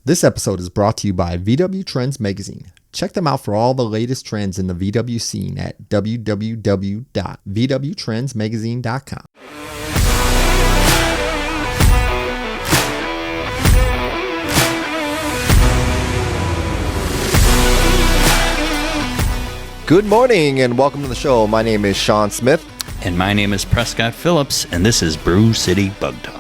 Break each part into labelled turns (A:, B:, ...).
A: This episode is brought to you by VW Trends Magazine. Check them out for all the latest trends in the VW scene at www.vwtrendsmagazine.com. Good morning and welcome to the show. My name is Sean Smith.
B: And my name is Prescott Phillips, and this is Brew City Bug Talk.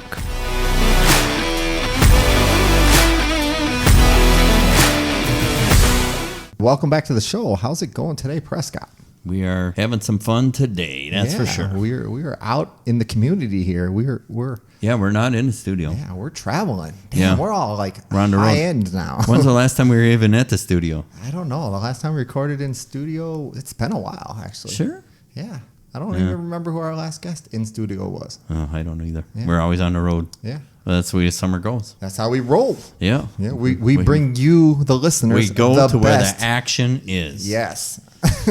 A: Welcome back to the show. How's it going today, Prescott?
B: We are having some fun today, that's for sure.
A: We're out in the community here. We're
B: not in the studio.
A: Yeah, we're traveling. Damn,
B: Yeah.
A: we're all like
B: We're on the
A: high
B: road.
A: end now.
B: When's the last time we were even at the studio?
A: I don't know. The last time we recorded in studio, it's been a while, actually.
B: Sure.
A: Yeah. I don't even remember who our last guest in studio was.
B: Oh, I don't either.
A: Yeah.
B: We're always on the road.
A: Yeah.
B: Well, that's the way the summer goes.
A: That's how we roll.
B: Yeah.
A: Yeah, we bring you, the listeners,
B: We go
A: the
B: to where
A: best.
B: the action is.
A: Yes.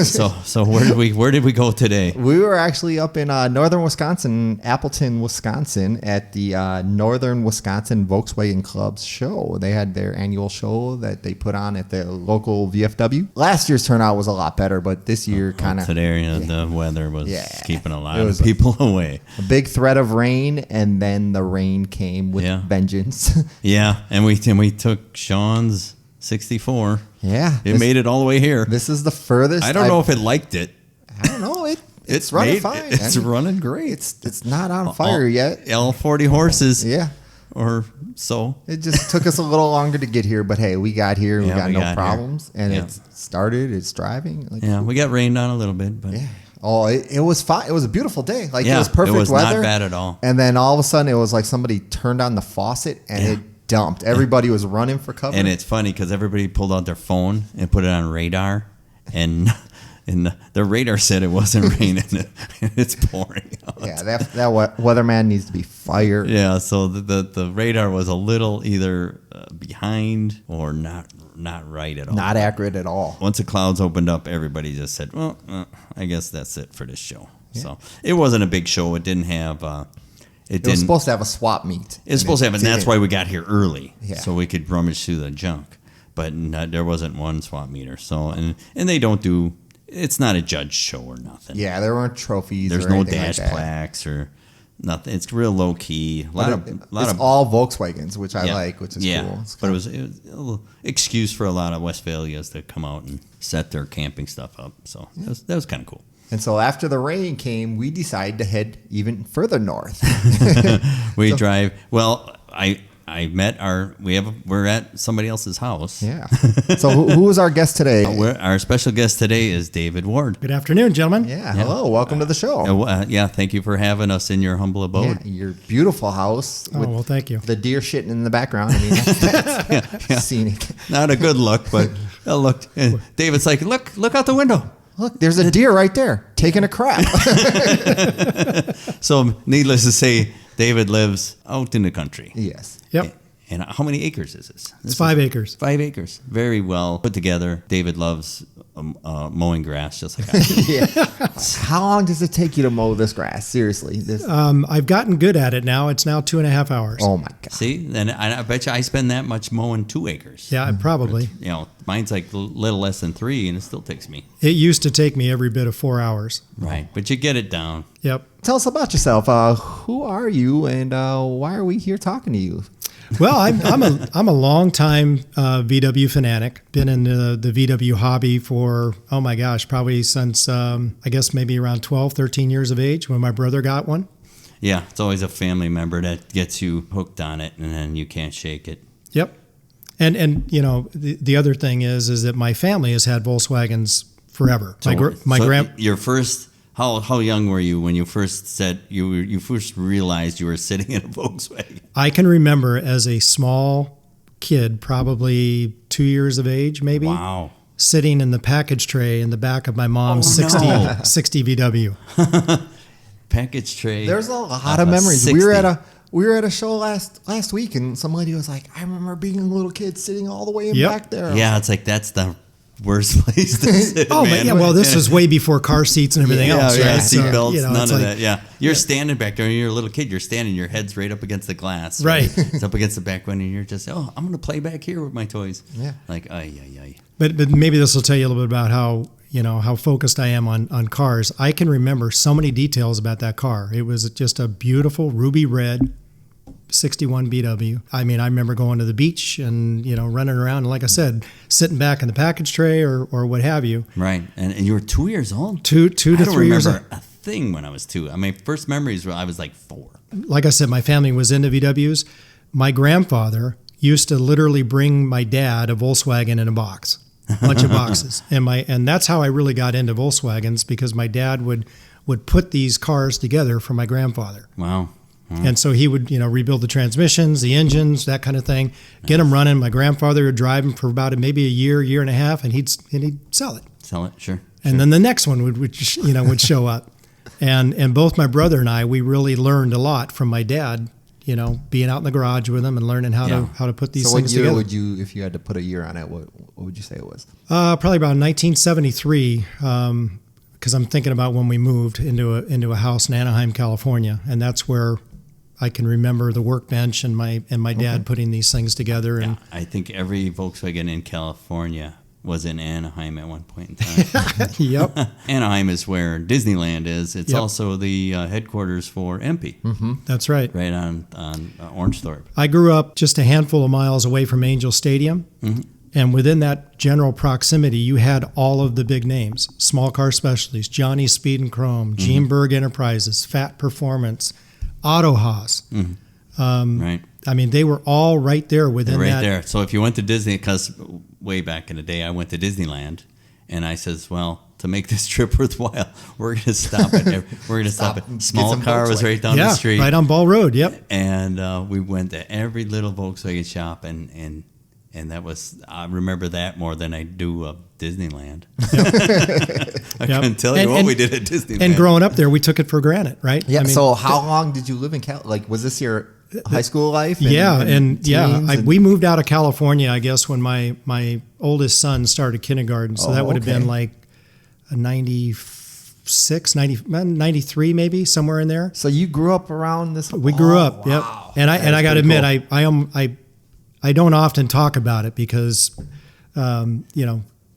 B: So where did we go today?
A: We were actually up in northern Wisconsin, Appleton, Wisconsin, at the Northern Wisconsin Volkswagen Club's show. They had their annual show that they put on at the local VFW. Last year's turnout was a lot better, but this year kind of...
B: Today, the weather was keeping a lot
A: It
B: of
A: was
B: people away.
A: a big threat of rain, and then the rain came with vengeance.
B: Yeah, and we took Sean's 64.
A: Yeah.
B: It made it all the way here.
A: This is the furthest...
B: I don't know if it liked it.
A: I don't know. It's running fine.
B: It's running great.
A: It's not on fire yet.
B: All 40 horses.
A: Yeah.
B: Or so.
A: It just took us a little longer to get here, but hey, we got here. We got no problems.
B: Here.
A: And it's started. It's driving.
B: We got rained on a little bit. But
A: yeah. Oh, it was fine. It was a beautiful day. It was perfect weather.
B: It was not bad at all.
A: And then all of a sudden, it was like somebody turned on the faucet and it dumped. Everybody was running for cover.
B: And it's funny because everybody pulled out their phone and put it on radar, and the radar said it wasn't raining, and it's pouring out.
A: Yeah, that weatherman needs to be fired.
B: Yeah, so the radar was a little either behind or not right at all.
A: Not accurate at all.
B: Once the clouds opened up, everybody just said, well, I guess that's it for this show. Yeah. So it wasn't a big show. It didn't have... It was
A: supposed to have a swap meet.
B: It's supposed to have, and that's why we got here early, so we could rummage through the junk. But there wasn't one swap meter. So and they don't do. It's not a judge show or nothing.
A: Yeah, there weren't trophies.
B: There's
A: or
B: no
A: dash
B: plaques or nothing. It's real low key.
A: It's all Volkswagens, which I like, which is cool.
B: But it was a little excuse for a lot of Westphalias to come out and set their camping stuff up. So that was kind of cool.
A: And so after the rain came, we decided to head even further north.
B: Drive. Well, we're at somebody else's house.
A: Yeah. So who is our guest today?
B: Our special guest today is David Ward.
C: Good afternoon, gentlemen.
A: Yeah. Hello. Welcome to the show.
B: Thank you for having us in your humble abode.
A: Yeah, your beautiful house.
C: Well, thank you.
A: The deer shitting in the background. I mean, that's scenic.
B: Not a good look, but look. And David's like, look out the window.
A: Look, there's a deer right there taking a crap.
B: So, needless to say, David lives out in the country.
A: Yes.
C: Yep.
B: And how many acres is this?
C: It's 5 acres.
B: 5 acres. Very well put together. David loves mowing grass just like I do.
A: Yeah. How long does it take you to mow this grass? Seriously.
C: I've gotten good at it now. It's now 2.5 hours.
A: Oh, my God.
B: See? And I bet you I spend that much mowing 2 acres.
C: Yeah, probably.
B: Mine's like a little less than 3, and it still takes me.
C: It used to take me every bit of 4 hours.
B: Right. But you get it down.
C: Yep.
A: Tell us about yourself. Who are you, and why are we here talking to you?
C: Well, I'm a longtime VW fanatic. Been in the VW hobby for, oh my gosh, probably since, I guess maybe around 12, 13 years of age when my brother got one.
B: Yeah, it's always a family member that gets you hooked on it, and then you can't shake it.
C: Yep. And the other thing is that my family has had Volkswagens forever.
B: Your first... How young were you when you first said you first realized you were sitting in a Volkswagen?
C: I can remember as a small kid, probably 2 years of age, maybe.
B: Wow.
C: Sitting in the package tray in the back of my mom's 60 VW.
B: Package tray.
A: There's a lot of memories.
B: 60.
A: We were at a show last week, and some lady was like, "I remember being a little kid sitting all the way in back there."
B: Yeah, it's like that's worst place to sit.
C: Oh,
B: man.
C: yeah. Well, this was way before car seats and everything else, right?
B: Seatbelts,
C: So,
B: none
C: it's
B: of
C: like-
B: that. Yeah, you're standing back there. When you're a little kid. You're standing. Your head's right up against the glass.
C: Right.
B: It's up against the back window. And you're just, I'm going to play back here with my toys.
A: Yeah.
B: Like, ay.
C: But maybe this will tell you a little bit about how focused I am on cars. I can remember so many details about that car. It was just a beautiful ruby red 61 BW. I mean, I remember going to the beach and, running around. And like I said, sitting back in the package tray or what have you.
B: Right. And you were 2 years old?
C: Two to 3 years old.
B: I don't remember a thing when I was 2. I mean, first memories were I was like 4.
C: Like I said, my family was into VWs. My grandfather used to literally bring my dad a Volkswagen in a box, a bunch of boxes. And that's how I really got into Volkswagens, because my dad would put these cars together for my grandfather.
B: Wow.
C: And so he would, rebuild the transmissions, the engines, that kind of thing, get them running. My grandfather would drive them for about maybe a year and a half, and he'd sell it.
B: Sell it, sure.
C: And then the next one would show up. And both my brother and I, we really learned a lot from my dad, being out in the garage with him and learning how to put these things together.
A: So what year would you, if you had to put a year on it, what would you say it was?
C: Probably about 1973. Because I'm thinking about when we moved into a house in Anaheim, California, and that's where I can remember the workbench and my dad putting these things together. And
B: I think every Volkswagen in California was in Anaheim at one point in time.
C: Yep.
B: Anaheim is where Disneyland is. It's also the headquarters for MP.
A: Mm-hmm.
C: That's right.
B: Right on Orangethorpe.
C: I grew up just a handful of miles away from Angel Stadium.
B: Mm-hmm.
C: And within that general proximity, you had all of the big names: Small Car Specialties, Johnny's Speed and Chrome, Gene Berg Enterprises, Fat Performance, Auto Haas.
B: Right.
C: I mean, they were all right there within
B: Right
C: that.
B: there. So if you went to Disney, because way back in the day, I went to Disneyland, and I says, well, to make this trip worthwhile, we're going to stop at Small
A: some
B: Car was
A: Volkswagen.
B: right down the street.
C: Right on Ball Road. Yep.
B: And we went to every little Volkswagen shop, and that was, I remember that more than I do of Disneyland. I couldn't tell you what we did at Disneyland.
C: And growing up there, we took it for granted, right?
A: Yeah.
C: I mean,
A: So how long did you live in Cali? Like, was this your high school life?
C: We moved out of California, I guess, when my oldest son started kindergarten. So that would have been like a 93 maybe, somewhere in there.
A: So you grew up around this?
C: We grew up, yep.
A: Wow.
C: And I got to
A: pretty
C: admit,
A: cool.
C: I don't often talk about it because,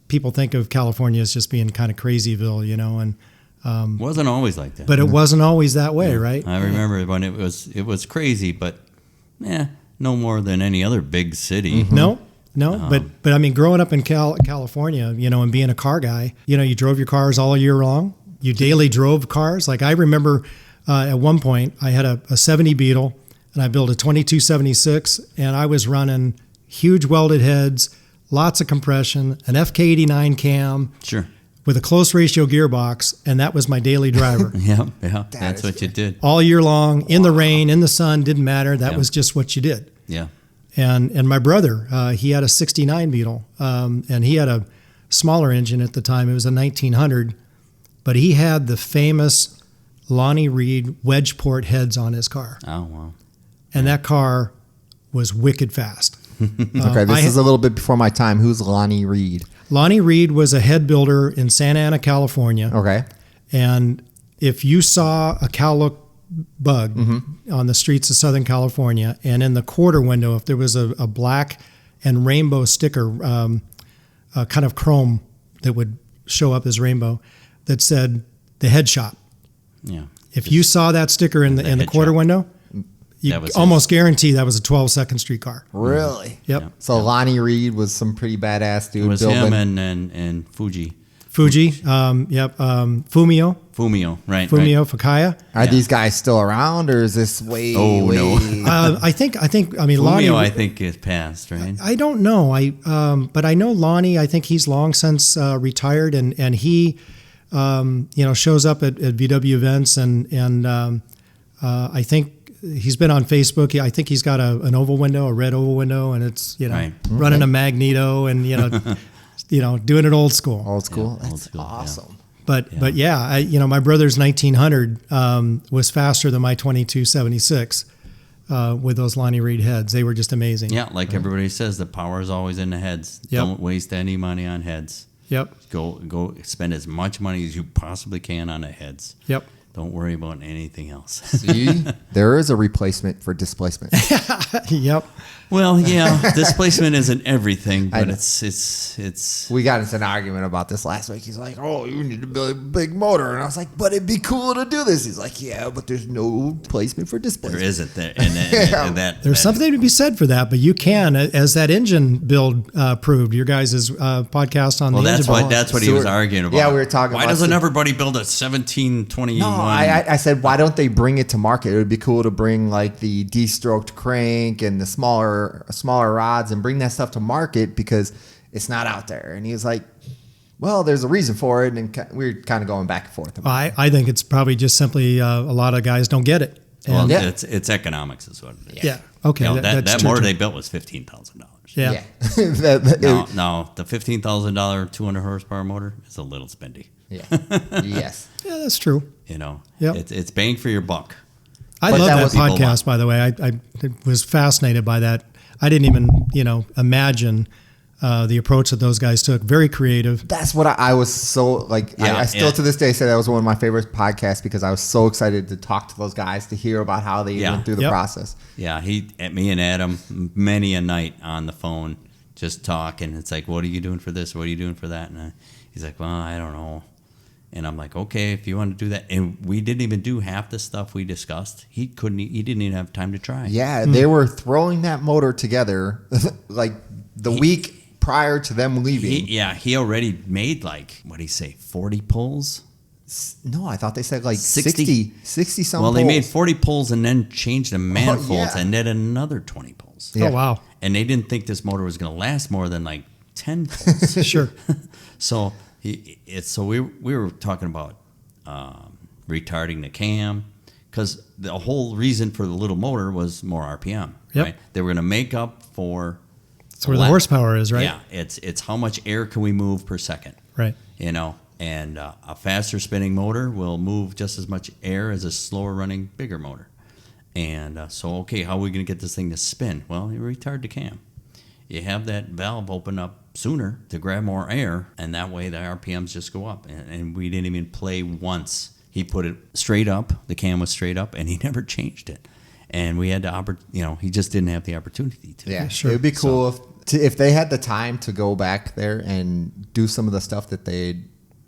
C: people think of California as just being kind of crazyville, and
B: wasn't always like that.
C: but it wasn't always that way, right?
B: I remember when it was crazy, but no more than any other big city.
C: No, but I mean, growing up in California, and being a car guy, you drove your cars all year long. You daily drove cars. Like I remember at one point, I had a 70 Beetle, and I built a 2276, and I was running huge welded heads, lots of compression, an FK89 cam.
B: Sure.
C: With a close ratio gearbox, and that was my daily driver.
B: Yeah, that's what you did.
C: All year long, in the rain, in the sun, didn't matter. That was just what you did.
B: Yeah.
C: And my brother, he had a 69 Beetle, and he had a smaller engine at the time. It was a 1900, but he had the famous Lonnie Reed wedge port heads on his car.
B: Oh, wow.
C: And that car was wicked fast.
A: Okay, this is a little bit before my time. Who's Lonnie Reed?
C: Lonnie Reed was a head builder in Santa Ana, California.
A: Okay.
C: And if you saw a Cowlook bug on the streets of Southern California, and in the quarter window, if there was a black and rainbow sticker, kind of chrome that would show up as rainbow, that said the head shop.
B: Yeah.
C: If you saw that sticker in the quarter
B: shop.
C: window, you almost guarantee that was a 12-second street car.
A: Really?
C: Yep.
A: So Lonnie Reed was some pretty badass dude.
B: It was
A: building.
B: him and Fuji.
C: Fumio.
B: Fumio, right.
C: Fumio Fukaya.
A: Are these guys still around, or is this way?
B: Oh,
A: way...
B: no.
C: I think. I mean,
B: Fumio,
C: Lonnie.
B: I think, is passed, right?
C: I don't know. But I know Lonnie. I think he's long since retired, and he, shows up at VW events, and I think he's been on Facebook. I think he's got an oval window, a red oval window, and it's running a Magneto, and doing it old school.
A: Old school.
B: Yeah,
A: That's awesome.
B: Yeah.
C: But my brother's 1900 was faster than my 2276 with those Lonnie Reed heads. They were just amazing.
B: Yeah, like everybody says, the power is always in the heads.
C: Yep.
B: Don't waste any money on heads.
C: Yep.
B: Go spend as much money as you possibly can on the heads.
C: Yep.
B: Don't worry about anything else.
A: See, there is a replacement for displacement.
C: Yep.
B: Well, yeah, displacement isn't everything, but it's.
A: We got into an argument about this last week. He's like, "Oh, you need to build a big motor," and I was like, "But it'd be cool to do this." He's like, "Yeah, but there's no placement for displacement."
B: There isn't there, and
C: there's something to be said for that, but you can, as that engine build proved. Your guys' podcast on the engine build.
B: That's what he was arguing about.
A: Yeah, we were talking.
B: Why doesn't everybody build a 1721?
A: No, I said, why don't they bring it to market? It would be cool to bring like the D-stroked crank and the smaller rods and bring that stuff to market because it's not out there. And he was like, well, there's a reason for it. And we were kind of going back and forth.
C: I think it's probably just simply a lot of guys don't get it.
B: Well, it's economics is what it is.
C: Yeah. Okay.
B: You know, that motor they built was $15,000.
C: Yeah.
B: Now, the $15,000 200 horsepower motor is a little spendy.
A: Yeah. Yes.
C: Yeah, that's true.
B: You know,
C: Yep.
B: it's bang for your buck.
C: I love that podcast, by the way. I was fascinated by that. I didn't even, imagine the approach that those guys took. Very creative.
A: That's what I was so like.
B: Yeah,
A: I still to this day say that was one of my favorite podcasts because I was so excited to talk to those guys to hear about how they went through the process.
B: Yeah, me and Adam, many a night on the phone, just talking. It's like, what are you doing for this? What are you doing for that? And he's like, well, I don't know. And I'm like, okay, if you want to do that. And we didn't even do half the stuff we discussed. He didn't even have time to try.
A: Yeah, they were throwing that motor together like the week prior to them leaving.
B: He already made 40 pulls?
A: No, I thought they said like 60 some
B: Well,
A: pulls.
B: they made 40 pulls and then changed the manifolds and then another 20 pulls.
C: Yeah. Oh, wow.
B: And they didn't think this motor was going to last more than 10 pulls.
C: Sure.
B: So we were talking about retarding the cam because the whole reason for the little motor was more RPM.
C: Yep.
B: Right? They were going to make up for.
C: That's where the horsepower is, right?
B: Yeah, it's how much air can we move per second.
C: Right.
B: And a faster spinning motor will move just as much air as a slower running bigger motor. And how are we going to get this thing to spin? Well, you retard the cam. You have that valve open up sooner to grab more air, and that way the RPMs just go up. And we didn't even play once. He put it straight up. The cam was straight up, and he never changed it. And we had to, he just didn't have the opportunity to.
A: Yeah,
C: sure.
A: It would be cool if they had the time to go back there and do some of the stuff that they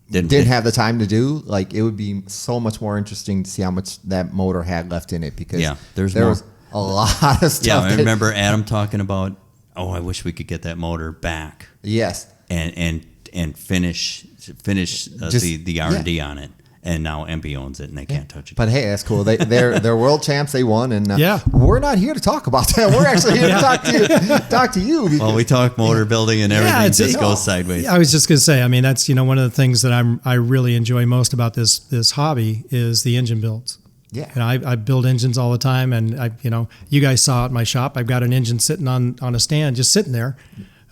A: didn't have the time to do. Like, it would be so much more interesting to see how much that motor had left in it because there was a lot of stuff.
B: Yeah, I remember Adam talking about, I wish we could get that motor back.
A: Yes.
B: And finish the R&D on it. And now MP owns it, and they can't touch it.
A: But hey, that's cool. They're world champs. They won, and we're not here to talk about that. We're actually here to talk to you.
B: Well, we talk motor building, and everything goes sideways.
C: I was just going to say. I mean, that's one of the things that I really enjoy most about this hobby is the engine builds.
A: Yeah,
C: and I build engines all the time, and you guys saw at my shop. I've got an engine sitting on a stand, just sitting there,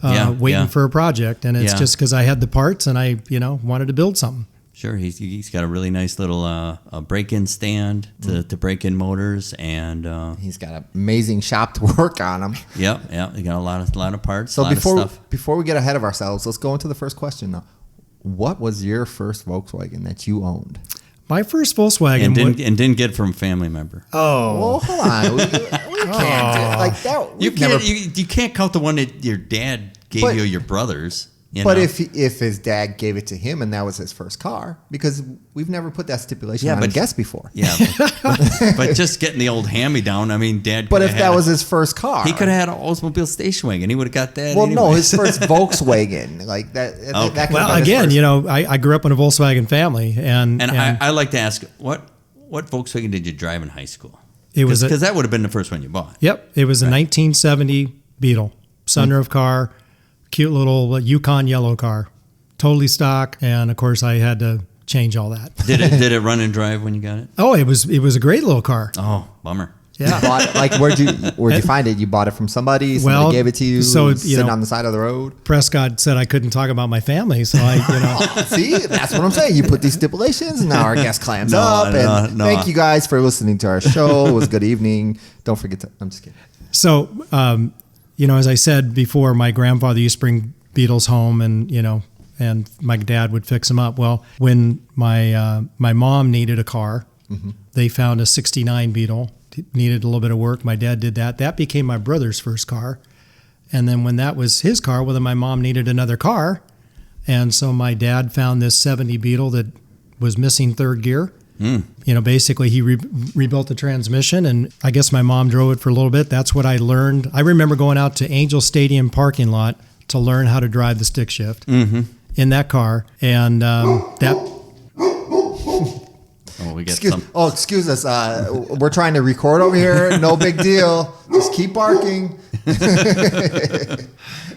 C: waiting for a project, and it's just because I had the parts and I wanted to build something.
B: Sure, he's got a really nice little break-in stand to break in motors, and
A: he's got an amazing shop to work on them.
B: Yep, he got a lot of parts.
A: So before we get ahead of ourselves, let's go into the first question now. What was your first Volkswagen that you owned?
C: My first Volkswagen
B: and didn't get from a family member.
C: Oh,
A: well, hold on. We can't like that.
B: You can't count the one that your dad gave you or your brothers.
A: But if his dad gave it to him and that was his first car, because we've never put that stipulation on a guest before.
B: Yeah, but just getting the old hand-me-down, I mean, Dad.
A: But if that was his first car,
B: he could have had an Oldsmobile station wagon. He would have got that.
A: Well,
B: anyway.
A: no, his first Volkswagen, like that.
B: Okay.
A: That
C: well, again, I grew up in a Volkswagen family, and
B: I like to ask, what Volkswagen did you drive in high school?
C: It was
B: because that would have been the first one you bought.
C: Yep, it was a 1970 Beetle, sunroof car. Cute little Yukon yellow car, totally stock, and of course I had to change all that.
B: Did it run and drive when you got it?
C: Oh, it was a great little car.
B: Oh, bummer.
A: Yeah. You bought it, where'd you find it? You bought it from somebody. Somebody gave it to you. So sitting on the side of the road.
C: Prescott said I couldn't talk about my family, so I
A: See, that's what I'm saying. You put these stipulations, and now our guest clams up. Thank you guys for listening to our show. It was good evening. Don't forget to. I'm just kidding.
C: So. As I said before, my grandfather used to bring Beetles home, and and my dad would fix them up. Well, when my mom needed a car, they found a 69 Beetle, needed a little bit of work. My dad did that. That became my brother's first car. And then when that was his car, well, then my mom needed another car. And so my dad found this 70 Beetle that was missing third gear. Basically he rebuilt the transmission, and I guess my mom drove it for a little bit. That's what I learned. I remember going out to Angel Stadium parking lot to learn how to drive the stick shift in that car. And that...
B: Oh, we get
A: excuse us. We're trying to record over here. No big deal. Just keep barking.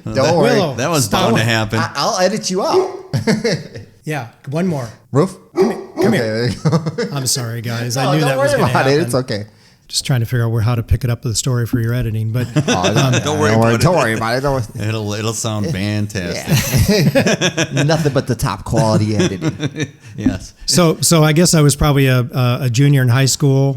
A: Don't worry.
C: Willow,
B: that was bound to happen.
A: I'll edit you out.
C: Yeah, one more.
A: Roof?
C: Come here. I'm sorry, guys. I knew that was going to happen.
A: It's okay.
C: Just trying to figure out how to pick it up with the story for your editing, but
A: don't worry about it.
B: It'll sound fantastic.
A: Yeah. Nothing but the top quality editing.
B: Yes.
C: So I guess I was probably a junior in high school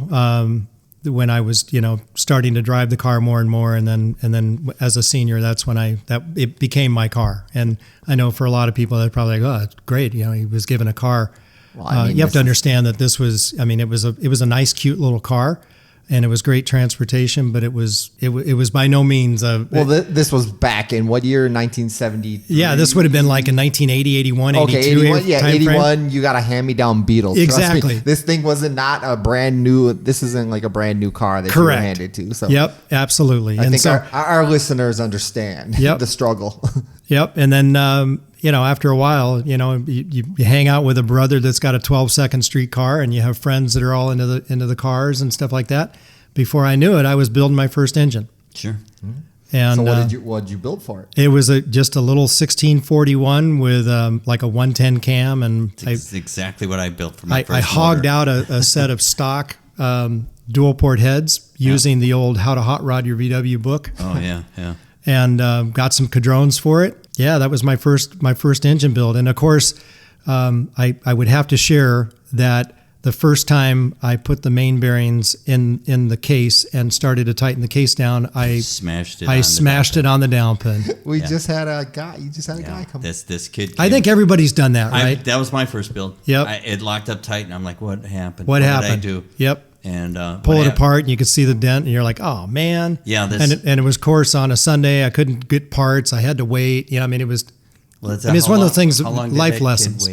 C: when I was starting to drive the car more and more, and then as a senior, that's when it became my car. And I know for a lot of people they're probably like, oh, it's great, he was given a car. Well, you have to understand that this was, it was a nice, cute little car. And it was great transportation, but it was by no means
A: this was back in what year? 1970.
C: Yeah, this would have been like in 1980, 81,
A: okay,
C: 82.
A: 81, yeah, 81.
C: Frame.
A: You got a hand-me-down Beetle.
C: Exactly.
A: This thing not a brand new. This isn't like a brand new car that you were handed to. So
C: yep, absolutely.
A: I think our listeners understand the struggle.
C: Yep, and then after a while, you hang out with a brother that's got a 12-second street car, and you have friends that are all into the cars and stuff like that. Before I knew it, I was building my first engine.
B: Sure.
C: And
A: so what did you build for it?
C: It was just a little 1641 with like a 110 cam, and
B: it's exactly what I built for my first
C: I hogged out a set of stock dual port heads using the old How to Hot Rod Your VW book.
B: Oh yeah.
C: And got some cadrones for it. Yeah, that was my first engine build. And of course, I would have to share that the first time I put the main bearings in the case and started to tighten the case down, I smashed it on the down pin.
A: You just had a guy come.
B: This kid.
C: I think everybody's done that, right?
B: That was my first build.
C: Yep.
B: It locked up tight, and I'm like, what happened?
C: What happened?
B: Did I do?
C: Yep.
B: And
C: pull it apart, and you could see the dent, and you're like, "Oh man!"
B: Yeah,
C: and it was, of course, on a Sunday. I couldn't get parts. I had to wait. It was.
B: Well,
C: it's one of those things. Life lessons.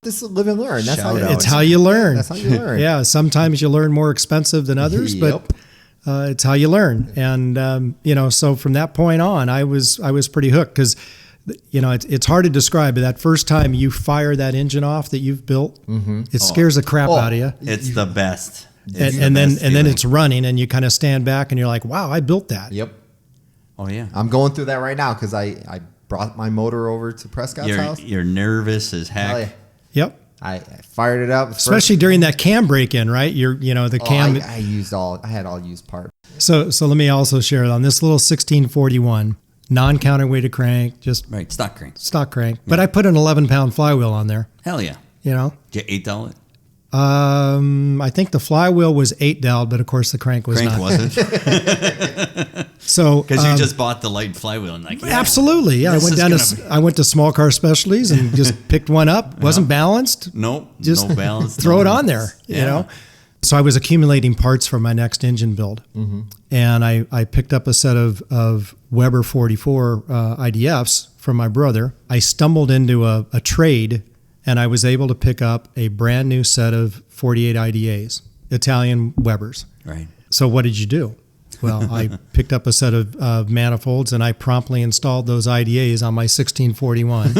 A: This is live and learn. That's
C: it's how you learn.
A: That's how you learn.
C: Yeah, sometimes you learn more expensive than others, but it's how you learn. And so from that point on, I was pretty hooked because. It's hard to describe, but that first time you fire that engine off that you've built, it scares the crap out of you.
B: It's the best.
C: And then it's running, and you kind of stand back, and you're like, "Wow, I built that."
A: Yep.
B: Oh yeah.
A: I'm going through that right now because I brought my motor over to Prescott's house.
B: You're nervous as heck.
A: Oh, yeah.
C: Yep.
A: I fired it up,
C: especially during that cam break-in, right? The cam.
A: I had all used parts.
C: So let me also share it on this little 1641. Non-counterweighted crank, just
B: right, stock crank.
C: Yeah. But I put an 11-pound flywheel on there.
B: Hell yeah.
C: Did
B: you 8-dowel it?
C: I think the flywheel was 8-doweled, but of course the crank was not.
B: Wasn't.
C: So
B: because you just bought the light flywheel and
C: absolutely, yeah. I went to Small Car Specialties and just picked one up. Wasn't balanced.
B: Nope.
C: Just
B: no balance.
C: Throw it on there. You know. So I was accumulating parts for my next engine build, and I picked up a set of Weber 44 IDFs from my brother. I stumbled into a trade, and I was able to pick up a brand new set of 48 IDAs, Italian Webers.
B: Right.
C: So what did you do? Well, I picked up a set of manifolds, and I promptly installed those IDAs on my 1641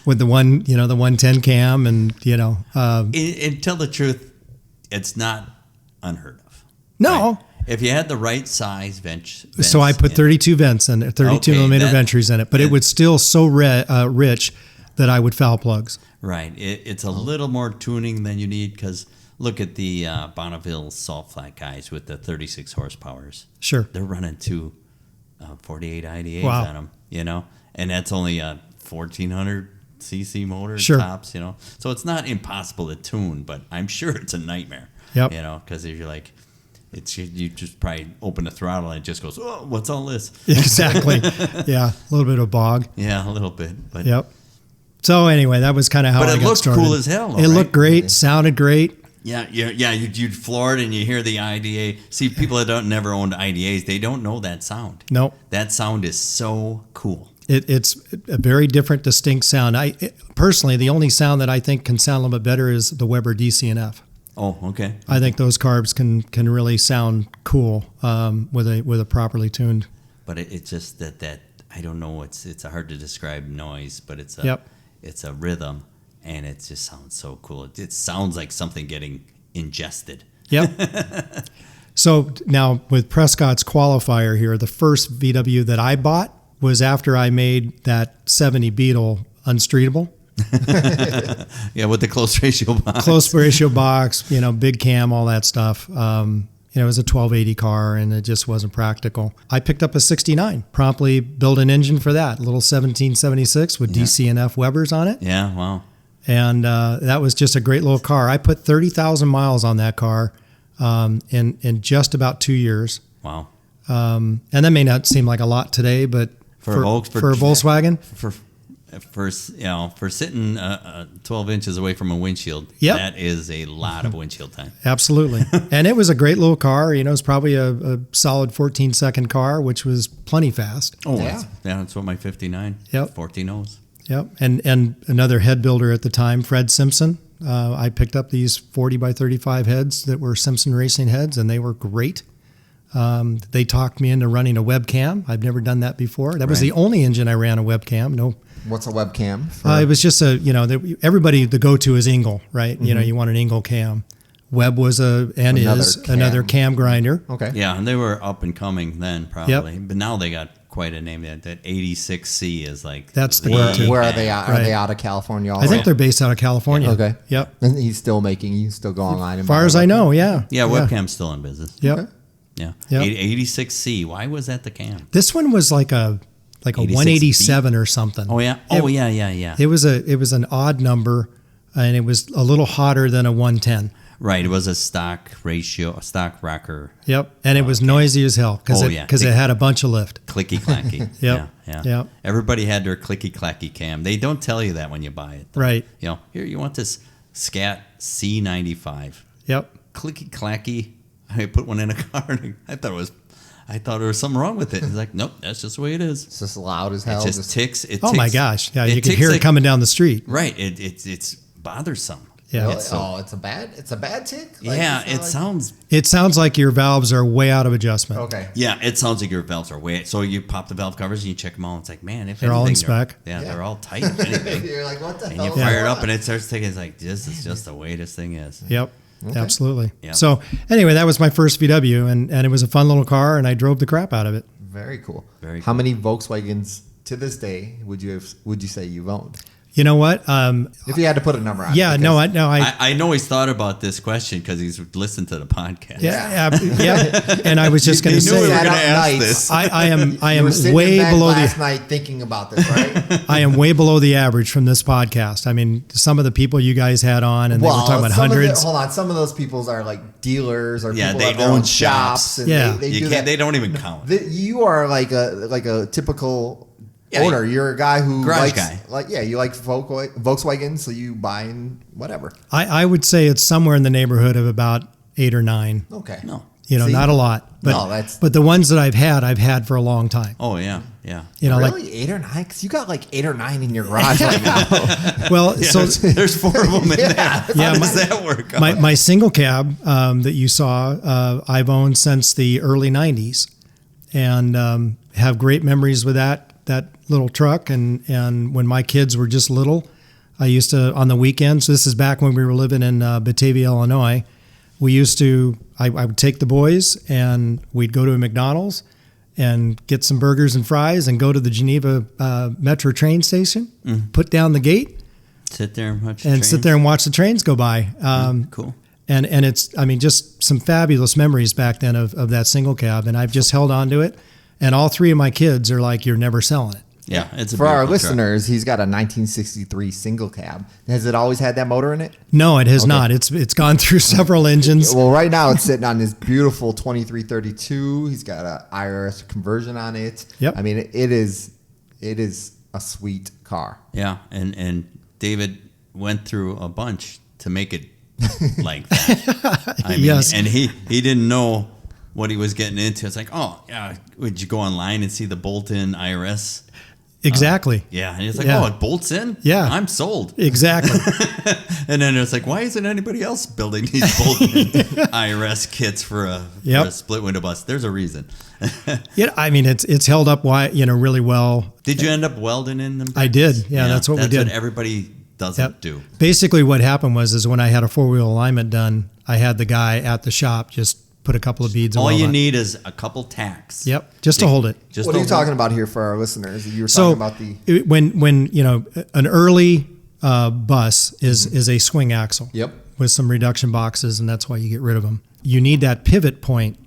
C: with the 110 cam, and
B: tell the truth. It's not unheard of.
C: No.
B: Right? If you had the right size vents.
C: So I put 32 vents in it, 32 millimeter ventures in it, but it was still so rich that I would foul plugs.
B: Right. It's a little more tuning than you need because look at the Bonneville salt flat guys with the 36 horsepowers.
C: Sure.
B: They're running two 48 IDAs on them, and that's only a 1400 cc motor tops, so it's not impossible to tune, but I'm sure it's a nightmare.
C: Yep.
B: Because if you're like, you just probably open the throttle and it just goes, oh, what's all this?
C: Exactly. Yeah, a little bit of bog.
B: Yeah, a little bit, but
C: yep. So anyway, that was kind of how
B: But
C: I
B: it
C: got
B: looked
C: started.
B: cool as hell, though,
C: It
B: right?
C: looked great, sounded great.
B: Yeah. You'd floor it and you hear the IDA. See, people that never owned IDAs, they don't know that sound.
C: Nope.
B: That sound is so cool.
C: It's a very different, distinct sound. Personally, the only sound that I think can sound a little bit better is the Weber DCNF.
B: Oh, okay.
C: I think those carbs can really sound cool with a properly tuned.
B: But it's just that I don't know. It's a hard to describe noise, but it's a rhythm, and it just sounds so cool. It sounds like something getting ingested.
C: Yep. So now with Prescott's qualifier here, the first VW that I bought was after I made that 70 Beetle unstreetable.
B: Yeah, with the close ratio box.
C: Close ratio box, big cam, all that stuff. It was a 1280 car, and it just wasn't practical. I picked up a 69, promptly built an engine for that, a little 1776 with DCNF Webers on it.
B: Yeah, wow.
C: And that was just a great little car. I put 30,000 miles on that car in just about 2 years.
B: Wow.
C: And that may not seem like a lot today, but for a Volkswagen,
B: for sitting 12 inches away from a windshield,
C: Yep.
B: that is a lot of windshield time.
C: absolutely. And it was a great little car. It was probably a solid 14-second car, which was plenty fast.
B: Oh,
A: Yeah.
B: that's what my 59
C: Yep.
B: 14 knows.
C: Yep. And another head builder at the time, Fred Simpson. I picked up these 40 by 35 heads that were Simpson Racing heads, and they were great. They talked me into running a webcam. I've never done that before. That was the only engine I ran a webcam. No.
A: What's a webcam?
C: It was just everybody, the go-to is Engel, right?
A: Mm-hmm.
C: You want an Engel cam. Webb was another cam grinder.
A: Okay.
B: Yeah, and they were up and coming then probably, but now they got quite a name. That 86C is like
C: That's the go-to.
A: Where are they at? Are
C: Right.
A: they out of California also?
C: I think they're based out of California.
A: Okay.
C: Yep.
A: And you can still go online.
C: As far as I know, yeah.
B: Yeah, webcam's still in business.
C: Yep.
A: Okay.
B: Yeah,
C: Yep.
B: 86C. Why was that the cam?
C: This one was like a 187 or something.
B: Oh yeah. Oh yeah.
C: It was an odd number, and it was a little hotter than a 110.
B: Right. It was a stock rocker.
C: Yep. And it was noisy as hell because it had a bunch of lift.
B: Clicky clacky.
C: Yep.
B: Yeah.
C: Yep.
B: Everybody had their clicky clacky cam. They don't tell you that when you buy it, though.
C: Right.
B: Here you want this Scat C95.
C: Yep.
B: Clicky clacky. I put one in a car and I thought there was something wrong with it. It's like, nope, that's just the way it is.
A: It's just loud as hell.
B: It just ticks.
C: Oh my gosh! Yeah, you can
B: ticks
C: hear
B: like-
C: it coming down the street.
B: Right. It's bothersome.
C: Yeah.
A: Really?
B: It's so-
A: It's a bad tick?
B: Yeah,
A: it's not
B: it
A: like-
B: sounds.
C: It sounds like your valves are way out of adjustment.
A: Okay.
B: Yeah, it sounds like your valves are way. So you pop the valve covers and you check them all. And it's like, man, if
C: They're all in
B: anything,
C: spec.
B: Yeah,
A: Yeah.
B: they're all tight. If anything,
A: You're like, what the
B: and
A: hell?
B: you
A: is
B: fire it
A: going
B: up
A: on?
B: and it starts ticking. It's like, this is just the way this thing is.
C: Yep.
A: Okay.
C: Absolutely.
B: Yeah.
C: So anyway, that was my first VW, and it was a fun little car, and I drove the crap out of it.
A: Very cool.
B: Very
A: How
B: cool.
A: many Volkswagens to this day would you say you've owned?
C: You know what?
A: If you had to put a number on it.
C: Yeah.
A: because-
B: I know he's thought about this question because he's listened to the podcast.
C: Yeah. And I was just going to
B: He knew we
C: say,
B: were
A: Sat
B: gonna
A: up
B: ask
A: nights.
B: this.
C: I
A: You
C: am
A: were sitting
C: way
A: in bed
C: below
A: last
C: the
A: night thinking about this, right?
C: I am way below the average from this podcast. I mean, some of the people you guys had on, and they were talking about
A: some of
C: hundreds.
A: hold on. Some of those peoples are like dealers or
B: Yeah,
A: people
B: they
A: have their
B: own
A: own
B: shops.
A: and
C: Yeah.
A: they
B: You
A: do
B: can't.
A: that.
B: They don't even count.
A: You are like a typical owner. You're a guy who
B: Garage
A: likes,
B: guy.
A: you like Volkswagen, so you buy in whatever.
C: I would say it's somewhere in the neighborhood of about 8 or 9.
A: Okay.
B: No.
C: You know,
A: See?
C: not a lot, but
A: No, that's-
C: but the ones that I've had for a long time.
B: Oh yeah.
C: You know,
A: really 8 or 9? Because you got like 8 or 9 in your garage right now.
C: like well,
B: Yeah,
C: so
B: there's 4 of them in there.
C: Yeah,
B: How does that work? out?
C: my single cab that you saw, I've owned since the early 90s, and have great memories with that little truck. And when my kids were just little, I used to, on the weekends, this is back when we were living in Batavia, Illinois, we used to, I would take the boys and we'd go to a McDonald's and get some burgers and fries and go to the Geneva Metro train station, put down the gate,
B: Sit there and watch.
C: and sit there and watch the trains go by.
B: Cool.
C: And it's, I mean, just some fabulous memories back then of that single cab. And I've just held on to it. And all 3 of my kids are like, you're never selling it.
B: Yeah, it's a
A: For our
B: beautiful truck.
A: listeners, he's got a 1963 single cab. Has it always had that motor in it?
C: No, it has not. It's gone through several engines.
A: Well, right now it's sitting on this beautiful 2332. He's got a IRS conversion on it.
C: Yep.
A: I mean, it is a sweet car.
B: Yeah, and David went through a bunch to make it like that. I mean,
C: Yes.
B: and he didn't know what he was getting into. It's like, oh, yeah, would you go online and see the bolt-in IRS?
C: Exactly.
B: Yeah, and it's like,
C: Yeah.
B: oh, it bolts in?
C: Yeah.
B: I'm sold.
C: Exactly.
B: And then it's like, why isn't anybody else building these bolt-in IRS kits for a split window bus? There's a reason.
C: Yeah, I mean it's held up really well.
B: Did you end up welding in them?
C: I did. Yeah, that's what we did.
B: That's what everybody doesn't do.
C: Basically, what happened was when I had a 4-wheel alignment done, I had the guy at the shop just put a couple of beads.
B: All you
C: on.
B: need is a couple tacks.
C: Yep, just to hold it.
A: What are you talking about here for our listeners? You were
C: So
A: talking about the
C: when an early bus is a swing axle.
A: Yep.
C: With some reduction boxes, and that's why you get rid of them. You need that pivot point.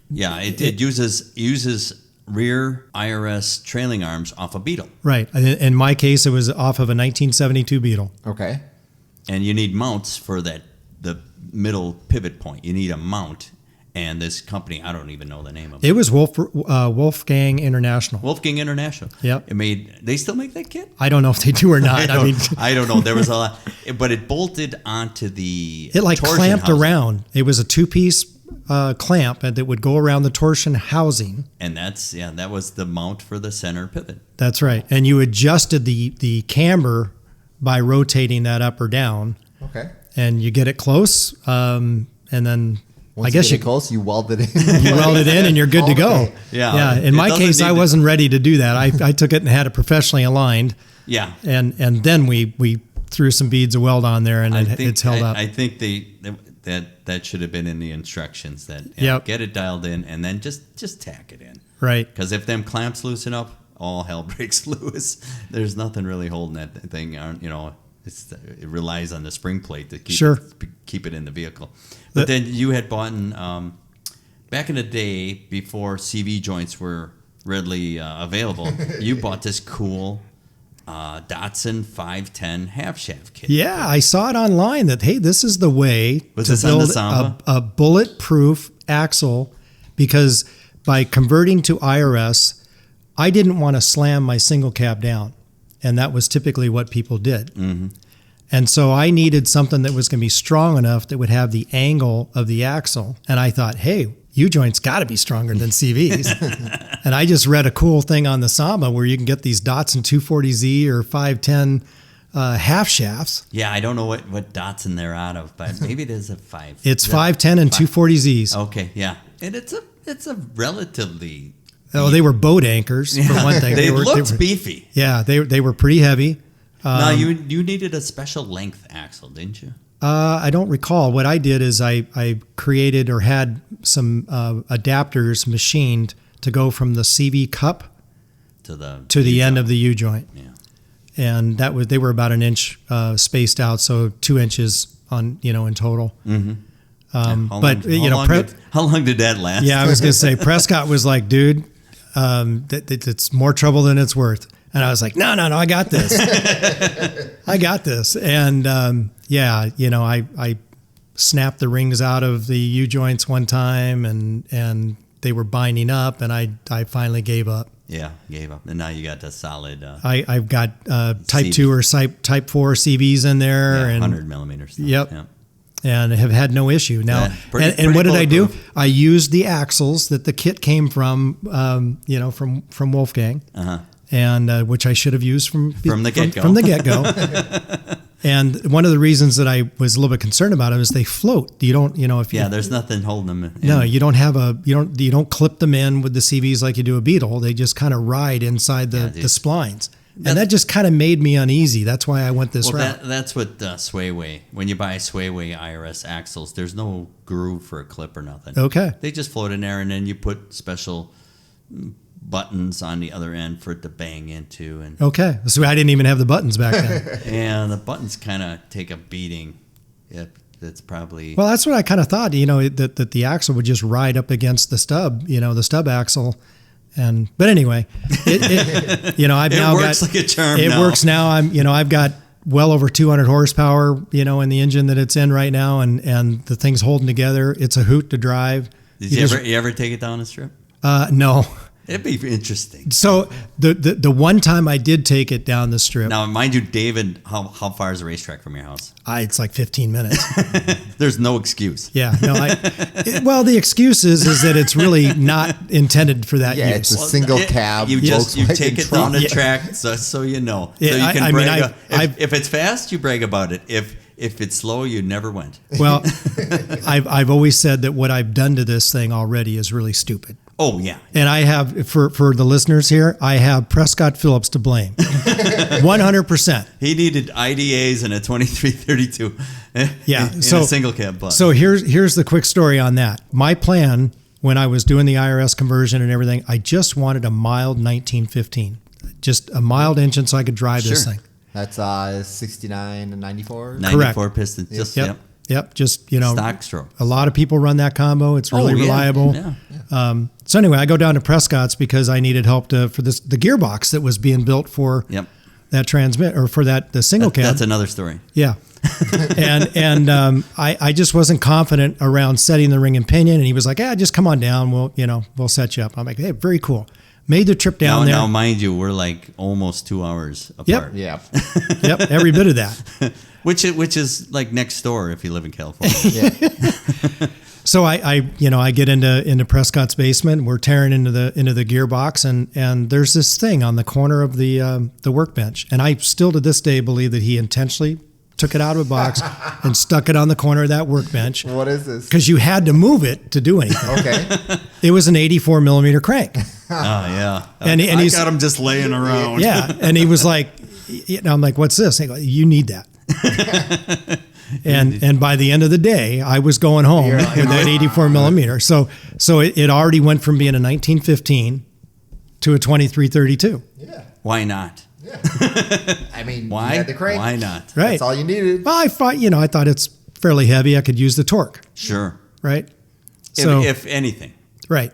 B: Yeah, it uses rear IRS trailing arms off a Beetle.
C: Right. In my case, it was off of a 1972 Beetle.
A: Okay.
B: And you need mounts for the middle pivot point. You need a mount. And this company, I don't even know the name of it.
C: It was Wolfgang International.
B: Wolfgang International.
C: Yep.
B: They still make that kit?
C: I don't know if they do or not.
B: I don't know. There was a lot, but it bolted onto the
C: it
B: torsion
C: clamped
B: housing.
C: around. It was a 2-piece clamp that would go around the torsion housing.
B: And that was the mount for the center pivot.
C: That's right. And you adjusted the camber by rotating that up or down.
A: Okay.
C: And you get it close, and then
A: Once
C: I guess
A: you get it close, you weld it in.
C: you weld it in and you're good to go.
A: Okay.
B: Yeah.
C: Yeah. In
B: It
C: my
B: doesn't
C: case,
B: need
C: I
B: to-
C: wasn't ready to do that. I took it and had it professionally aligned.
B: Yeah.
C: And then we threw some beads of weld on there, and it's held up.
B: I think that should have been in the instructions that get it dialed in and then just tack it in.
C: Right.
B: Because if them clamps loosen up, all hell breaks loose. There's nothing really holding that thing. It relies on the spring plate to keep it in the vehicle. But then you had bought back in the day before CV joints were readily available. You bought this cool Datsun 510 half shaft kit.
C: Yeah, I saw it online that, hey, this is the way
B: Was
C: to
B: this on the
C: build
B: Samba?
C: a bulletproof axle, because by converting to IRS, I didn't want to slam my single cab down. And that was typically what people did.
B: Mm-hmm.
C: And so I needed something that was going to be strong enough that would have the angle of the axle. And I thought, hey, U-joints got to be stronger than CVs. And I just read a cool thing on the Samba where you can get these Datsun 240Z or 510 half shafts.
B: Yeah, I don't know what Datsun they're out of, but maybe it is a 5.
C: It's 510 and 240Zs.
B: Okay, yeah. And it's a relatively...
C: Oh, they were boat anchors, for one thing.
B: They
C: were
B: looked beefy.
C: Yeah, they were pretty heavy.
B: Now, you needed a special length axle, didn't you?
C: I don't recall. What I did is I created or had some adapters machined to go from the CV cup
B: To the
C: end of the U-joint.
B: Yeah.
C: And they were about an inch spaced out, so 2 inches in total.
B: Mm-hmm. How long did that last?
C: Yeah, I was going to say, Prescott was like, dude, it's more trouble than it's worth. And I was like, no, I got this. I got this. And I snapped the rings out of the U-joints one time, and they were binding up, and I finally gave up.
B: Yeah, gave up. And now you got the solid...
C: I've got Type 2 or Type 4 CVs in there.
B: Yeah,
C: and
B: 100 millimeters.
C: Yep.
B: Yeah.
C: And have had no issue. Now,
B: pretty
C: what did I do?
B: bulletproof.
C: I used the axles that the kit came from, from Wolfgang, and which I should have used from
B: the get-go.
C: From the get-go. And one of the reasons that I was a little bit concerned about them is they float. You don't,
B: There's nothing holding them in.
C: No, you don't have you don't clip them in with the CVs like you do a Beetle. They just kind of ride inside the splines. And that just kind of made me uneasy. That's why I went this route.
B: That's what Swayway. When you buy Swayway IRS axles, there's no groove for a clip or nothing.
C: Okay.
B: They just float in there, and then you put special buttons on the other end for it to bang into. And
C: okay. So I didn't even have the buttons back then.
B: and the buttons kind of take a beating. That's probably...
C: Well, that's what I kind of thought, that the axle would just ride up against the stub, the stub axle. But anyway, I've now
B: works like a charm.
C: It works now. I've got well over 200 horsepower, in the engine that it's in right now, and the thing's holding together. It's a hoot to drive.
B: Did you ever take it down a strip?
C: No.
B: It'd be interesting.
C: So the one time I did take it down the strip,
B: Now, mind you, David, how far is the racetrack from your house?
C: it's like 15 minutes.
B: There's no excuse.
C: Yeah, no, well, the excuse is that it's really not intended for that
A: Yeah,
C: use.
A: it's a single cab.
B: You
A: Volkswagen
B: take it
A: truck.
B: down the track so you know.
C: Yeah,
B: so you can
C: I mean,
B: brag.
C: I've-
B: if it's fast, you brag about it. If it's slow, you never went.
C: Well, I've always said that what I've done to this thing already is really stupid.
B: Oh yeah.
C: And I have, for the listeners here, I have Prescott Phillips to blame. 100%.
B: He needed IDAs and a 2332.
C: Yeah,
B: in a
C: so-
B: single cab bus.
C: So here's the quick story on that. My plan when I was doing the IRS conversion and everything, I just wanted a mild 1915. Just a mild engine so I could drive this
B: Sure.
C: thing.
A: That's 69 and 94.
B: 94 pistons. Just
C: Yep. Yep. Just,
B: stock stroke.
C: a lot of people run that combo. It's really
B: yeah.
C: reliable.
B: Yeah.
C: So anyway, I go down to Prescott's because I needed help for the gearbox that was being built for
B: Yep.
C: that the single cab.
B: That's another story.
C: Yeah. and I just wasn't confident around setting the ring and pinion. And he was like, just come on down. We'll set you up. I'm like, hey, very cool. Made the trip down there.
B: Now, mind you, we're like almost 2 hours apart.
C: Yep.
A: Yeah.
C: Yep. Every bit of that.
B: Which is like next door if you live in California.
A: Yeah.
C: So I get into Prescott's basement. We're tearing into the gearbox, and there's this thing on the corner of the workbench, and I still to this day believe that he intentionally took it out of a box and stuck it on the corner of that workbench.
A: What is this?
C: Because you had to move it to do anything.
A: Okay.
C: It was an 84 millimeter crank.
B: Oh yeah.
C: And
B: I
C: he's
B: got him just laying around.
C: yeah, and he was like, I'm like, what's this? And he goes, you need that. And by the end of the day, I was going home
A: You're
C: with
A: like,
C: that 84 millimeter. So it already went from being a 1915 to a 2332.
A: Yeah.
B: Why not?
A: Yeah. I mean,
B: Why?
A: you had the crank.
B: Why not?
C: Right.
A: That's all you needed.
C: Well, I thought it's fairly heavy. I could use the torque,
B: Sure.
C: right? So
B: If anything.
C: right.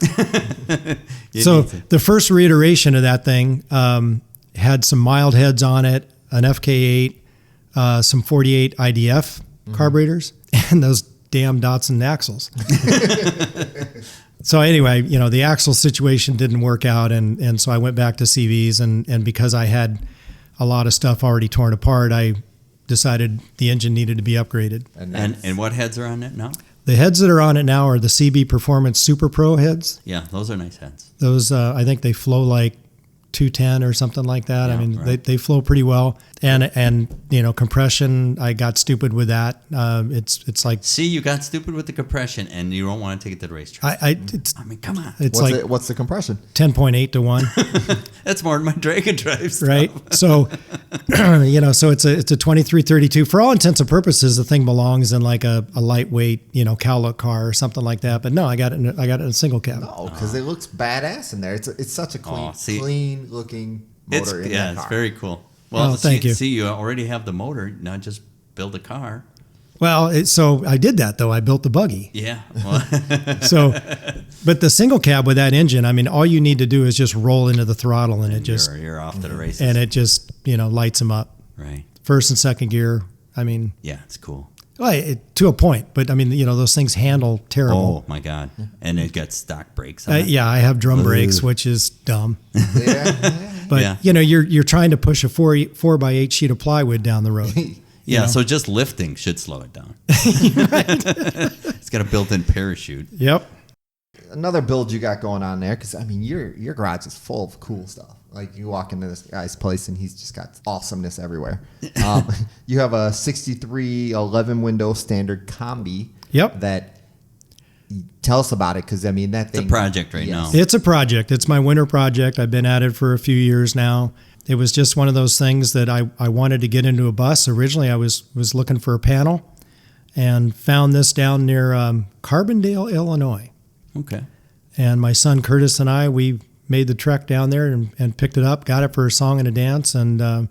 B: You
C: So
B: need to-
C: the first reiteration of that thing had some mild heads on it, an FK8, some 48 IDF carburetors, and those damn Datsun axles. So anyway, the axle situation didn't work out, and so I went back to CV's, and because I had a lot of stuff already torn apart, I decided the engine needed to be upgraded.
B: and what heads are on it now?
C: The heads that are on it now are the CB Performance Super Pro heads.
B: Yeah, those are nice heads.
C: Those, I think they flow like 210 or something like that.
B: Yeah,
C: I mean,
B: right.
C: they flow pretty well. And compression, I got stupid with that. It's like
B: See, you got stupid with the compression, and you don't want to take it to the racetrack.
C: it's
B: I mean, come on.
A: What's the compression?
C: 10.8 to 1,
B: That's more than my Dragon Drive stuff.
C: right? So, so it's a 2332. For all intents and purposes, the thing belongs in like a lightweight, cowlook car or something like that. But no, I got it in a single cab.
A: No, because it looks badass in there. It's such a clean looking motor in that
B: It's
A: car.
B: very cool. Well,
C: thank you.
B: See, you already have the motor. Now just build a car.
C: Well, so I did that though. I built the buggy.
B: Yeah. Well,
C: So, but the single cab with that engine, I mean, all you need to do is just roll into the throttle, and it just
B: you're off to the races.
C: and it just lights them up.
B: Right.
C: First and second gear. I mean,
B: Yeah, it's cool.
C: well, to a point, but I mean, those things handle terrible.
B: Oh my God! And it got stock brakes. On it.
C: Yeah, I have drum brakes, which is dumb.
A: Yeah.
C: But
B: Yeah.
C: you're trying to push a 4x8 sheet of plywood down the road.
B: Yeah, so just lifting should slow it down. It's got a built-in parachute.
C: Yep.
A: Another build you got going on there, because I mean, your garage is full of cool stuff. Like you walk into this guy's place and he's just got awesomeness everywhere. You have a 63 11 window standard combi.
C: Yep.
A: That tell us about it, because I mean that
B: It's a
A: thing.
B: project right now.
C: It's a project. It's my winter project. I've been at it for a few years now. It was just one of those things that I wanted to get into a bus. Originally, I was looking for a panel and found this down near Carbondale, Illinois.
B: Okay.
C: And my son Curtis and we made the trek down there and picked it up, got it for a song and a dance,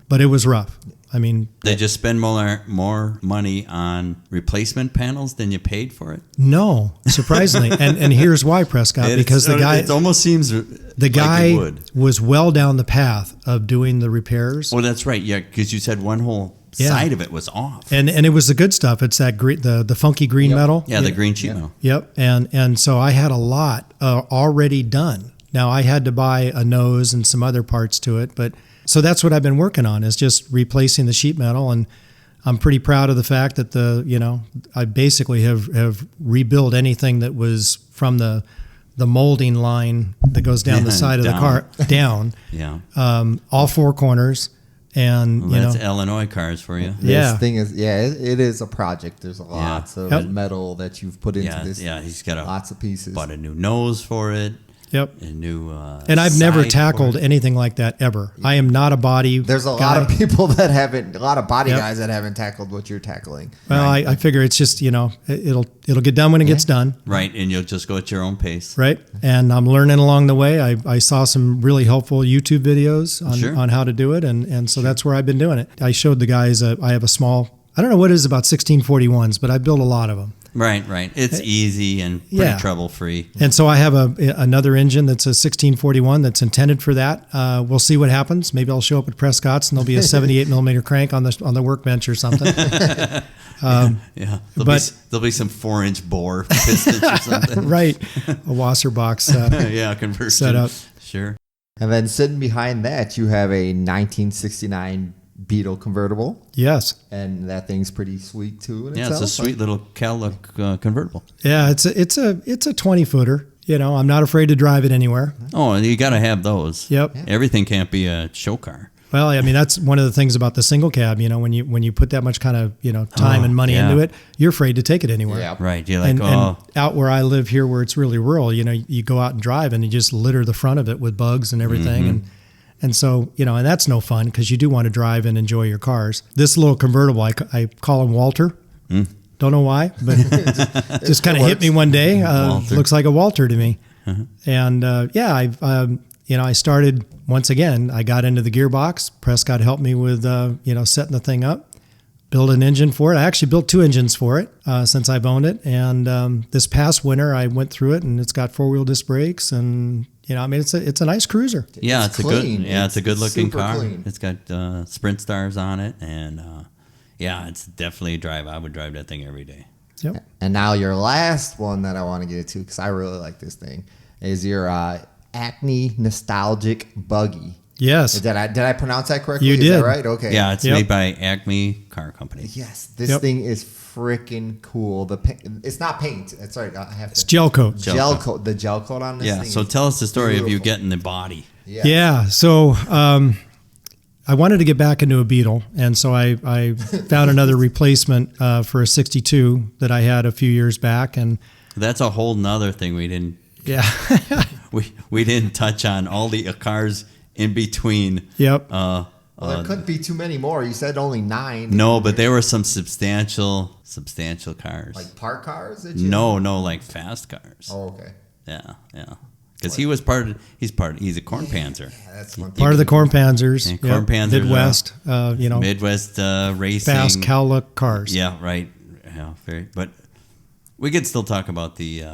C: but it was rough. I mean,
B: They just spend more money on replacement panels than you paid for it.
C: no, surprisingly. and here's why, Prescott, because
B: it almost seems
C: the guy
B: like it would.
C: was well down the path of doing the repairs.
B: Well, that's right. Yeah, because you said one whole
C: Yeah.
B: side of it was off.
C: And it was the good stuff. It's that the funky green metal.
B: Yeah, the green sheet metal.
C: Yep. And so I had a lot already done. Now I had to buy a nose and some other parts to it, but so that's what I've been working on, is just replacing the sheet metal. And I'm pretty proud of the fact that I basically have rebuilt anything that was from the molding line that goes down the side of the car down.
B: Yeah.
C: All four corners. And
B: Well, that's Illinois cars for you.
C: Yeah.
A: This thing is, it is a project. There's lots of
C: Yep.
A: metal that you've put into this.
B: Yeah, he's got
A: lots of pieces.
B: bought a new nose for it.
C: Yep.
B: A new
C: And I've never
B: side
C: tackled
B: for it.
C: anything like that ever. I am not a body
A: There's a
C: guy.
A: lot of people that haven't, a lot of body
C: Yep.
A: guys that haven't tackled what you're tackling.
C: Well, I figure it's just, it'll get done when it gets done.
B: Right, and you'll just go at your own pace.
C: Right. And I'm learning along the way. I saw some really helpful YouTube videos on how to do it. And so that's where I've been doing it. I showed the guys, I have a small, I don't know what it is about 1641s, but I built a lot of them.
B: Right. It's easy and pretty
C: Yeah.
B: trouble-free.
C: And so I have another engine that's a 1641 that's intended for that. We'll see what happens. Maybe I'll show up at Prescott's and there'll be a 78 millimeter crank on the workbench or something.
B: Yeah, there'll be some 4-inch bore pistons or something.
C: Right. A Wasser box
B: Yeah, conversion
C: setup.
B: Sure.
A: And then sitting behind that, you have a 1969 Beetle convertible.
C: Yes.
A: And that thing's pretty sweet too.
B: Yeah, it's a sweet little Cadillac convertible.
C: Yeah, it's a 20 footer. I'm not afraid to drive it anywhere.
B: Oh, and you got to have those.
C: Yep.
B: Everything can't be a show car.
C: Well, I mean, that's one of the things about the single cab. When you put that much kind of time and money
B: yeah.
C: into it, you're afraid to take it anywhere.
A: Yeah.
B: Right. You're like,
C: And out where I live here, where it's really rural, you go out and drive and you just litter the front of it with bugs and everything. And so, and that's no fun because you do want to drive and enjoy your cars. This little convertible, I call him Walter. Don't know why, but just kind of hit me one day. Looks like a Walter to me. And I started, once again, I got into the gearbox. Prescott helped me with, setting the thing up. Built an engine for it. I actually built 2 engines for it since I've owned it. And this past winter, I went through it, and it's got 4-wheel disc brakes, and it's a nice cruiser.
B: yeah,
A: it's
B: it's
A: clean.
B: it's a good looking
A: super
B: car.
A: clean.
B: It's got sprint stars on it, and it's definitely a drive. I would drive that thing every day.
C: Yep.
A: And now your last one that I want to get into, because I really like this thing, is your Acme Nostalgic Buggy.
C: Yes.
A: Did I pronounce that correctly?
C: You
A: Is
C: did.
A: that right? Okay.
B: Yeah, it's
C: Yep.
B: made by Acme Car Company.
A: Yes, this
C: Yep.
A: thing is freaking cool. It's not paint. It's right. I have
C: It's
A: to.
C: gel coat.
A: Gel coat. The gel coat on this
B: Yeah,
A: thing.
B: so
A: is
B: tell us the story of you
A: beautiful.
B: getting the body.
C: Yeah. So I wanted to get back into a Beetle, and so I found another replacement for a 62 that I had a few years back, and
B: That's a whole nother thing we didn't
C: yeah.
B: we didn't touch on all the cars in between.
C: Yep.
A: Well, there couldn't be too many more. You said only 9.
B: No, but there were some substantial cars.
A: Like park cars?
B: No, like fast cars.
A: Oh, okay.
B: Yeah. Because he's a corn panzer.
A: Yeah, that's one thing.
C: Part of the Corn Panzers.
B: Yeah, Corn Panzers,
C: Midwest.
B: Midwest racing.
C: fast Cowlook cars.
B: Yeah, right. Yeah, but we could still talk about the.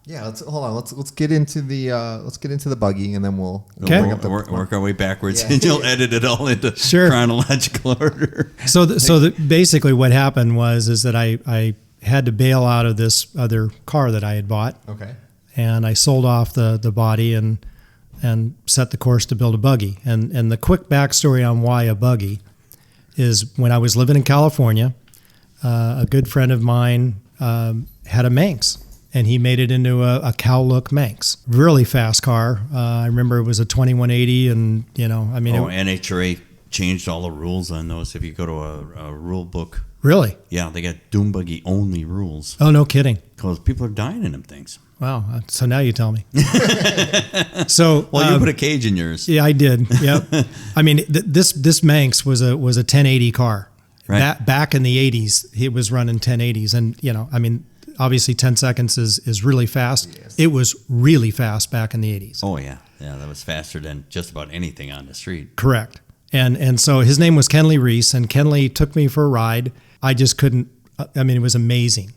A: Yeah, hold on. Let's get into the buggy, and then we'll
C: Okay.
A: bring up the
B: work our way backwards,
A: Yeah.
B: and you'll edit it all into
C: Sure.
B: chronological order.
C: So basically, what happened is that I had to bail out of this other car that I had bought,
A: Okay.
C: and I sold off the body and set the course to build a buggy. And the quick backstory on why a buggy is when I was living in California, a good friend of mine had a Manx, and he made it into a Cowlook Manx. Really fast car. I remember it was a 2180, and
B: NHRA changed all the rules on those. If you go to a rule book,
C: really.
B: yeah, they got dune buggy only rules
C: Oh, no kidding.
B: because people are dying in them things.
C: Wow. So now you tell me. So
B: Well, you put a cage in yours.
C: yeah, I did. Yep. I mean, this Manx was a 1080 car.
B: Right.
C: Back in the 80s, it was running 1080s, and obviously 10 seconds is really fast.
A: Yes.
C: It was really fast back in the 80s.
B: Oh yeah, that was faster than just about anything on the street.
C: Correct. And so his name was Kenley Reese, and Kenley took me for a ride. I just couldn't. It was amazing.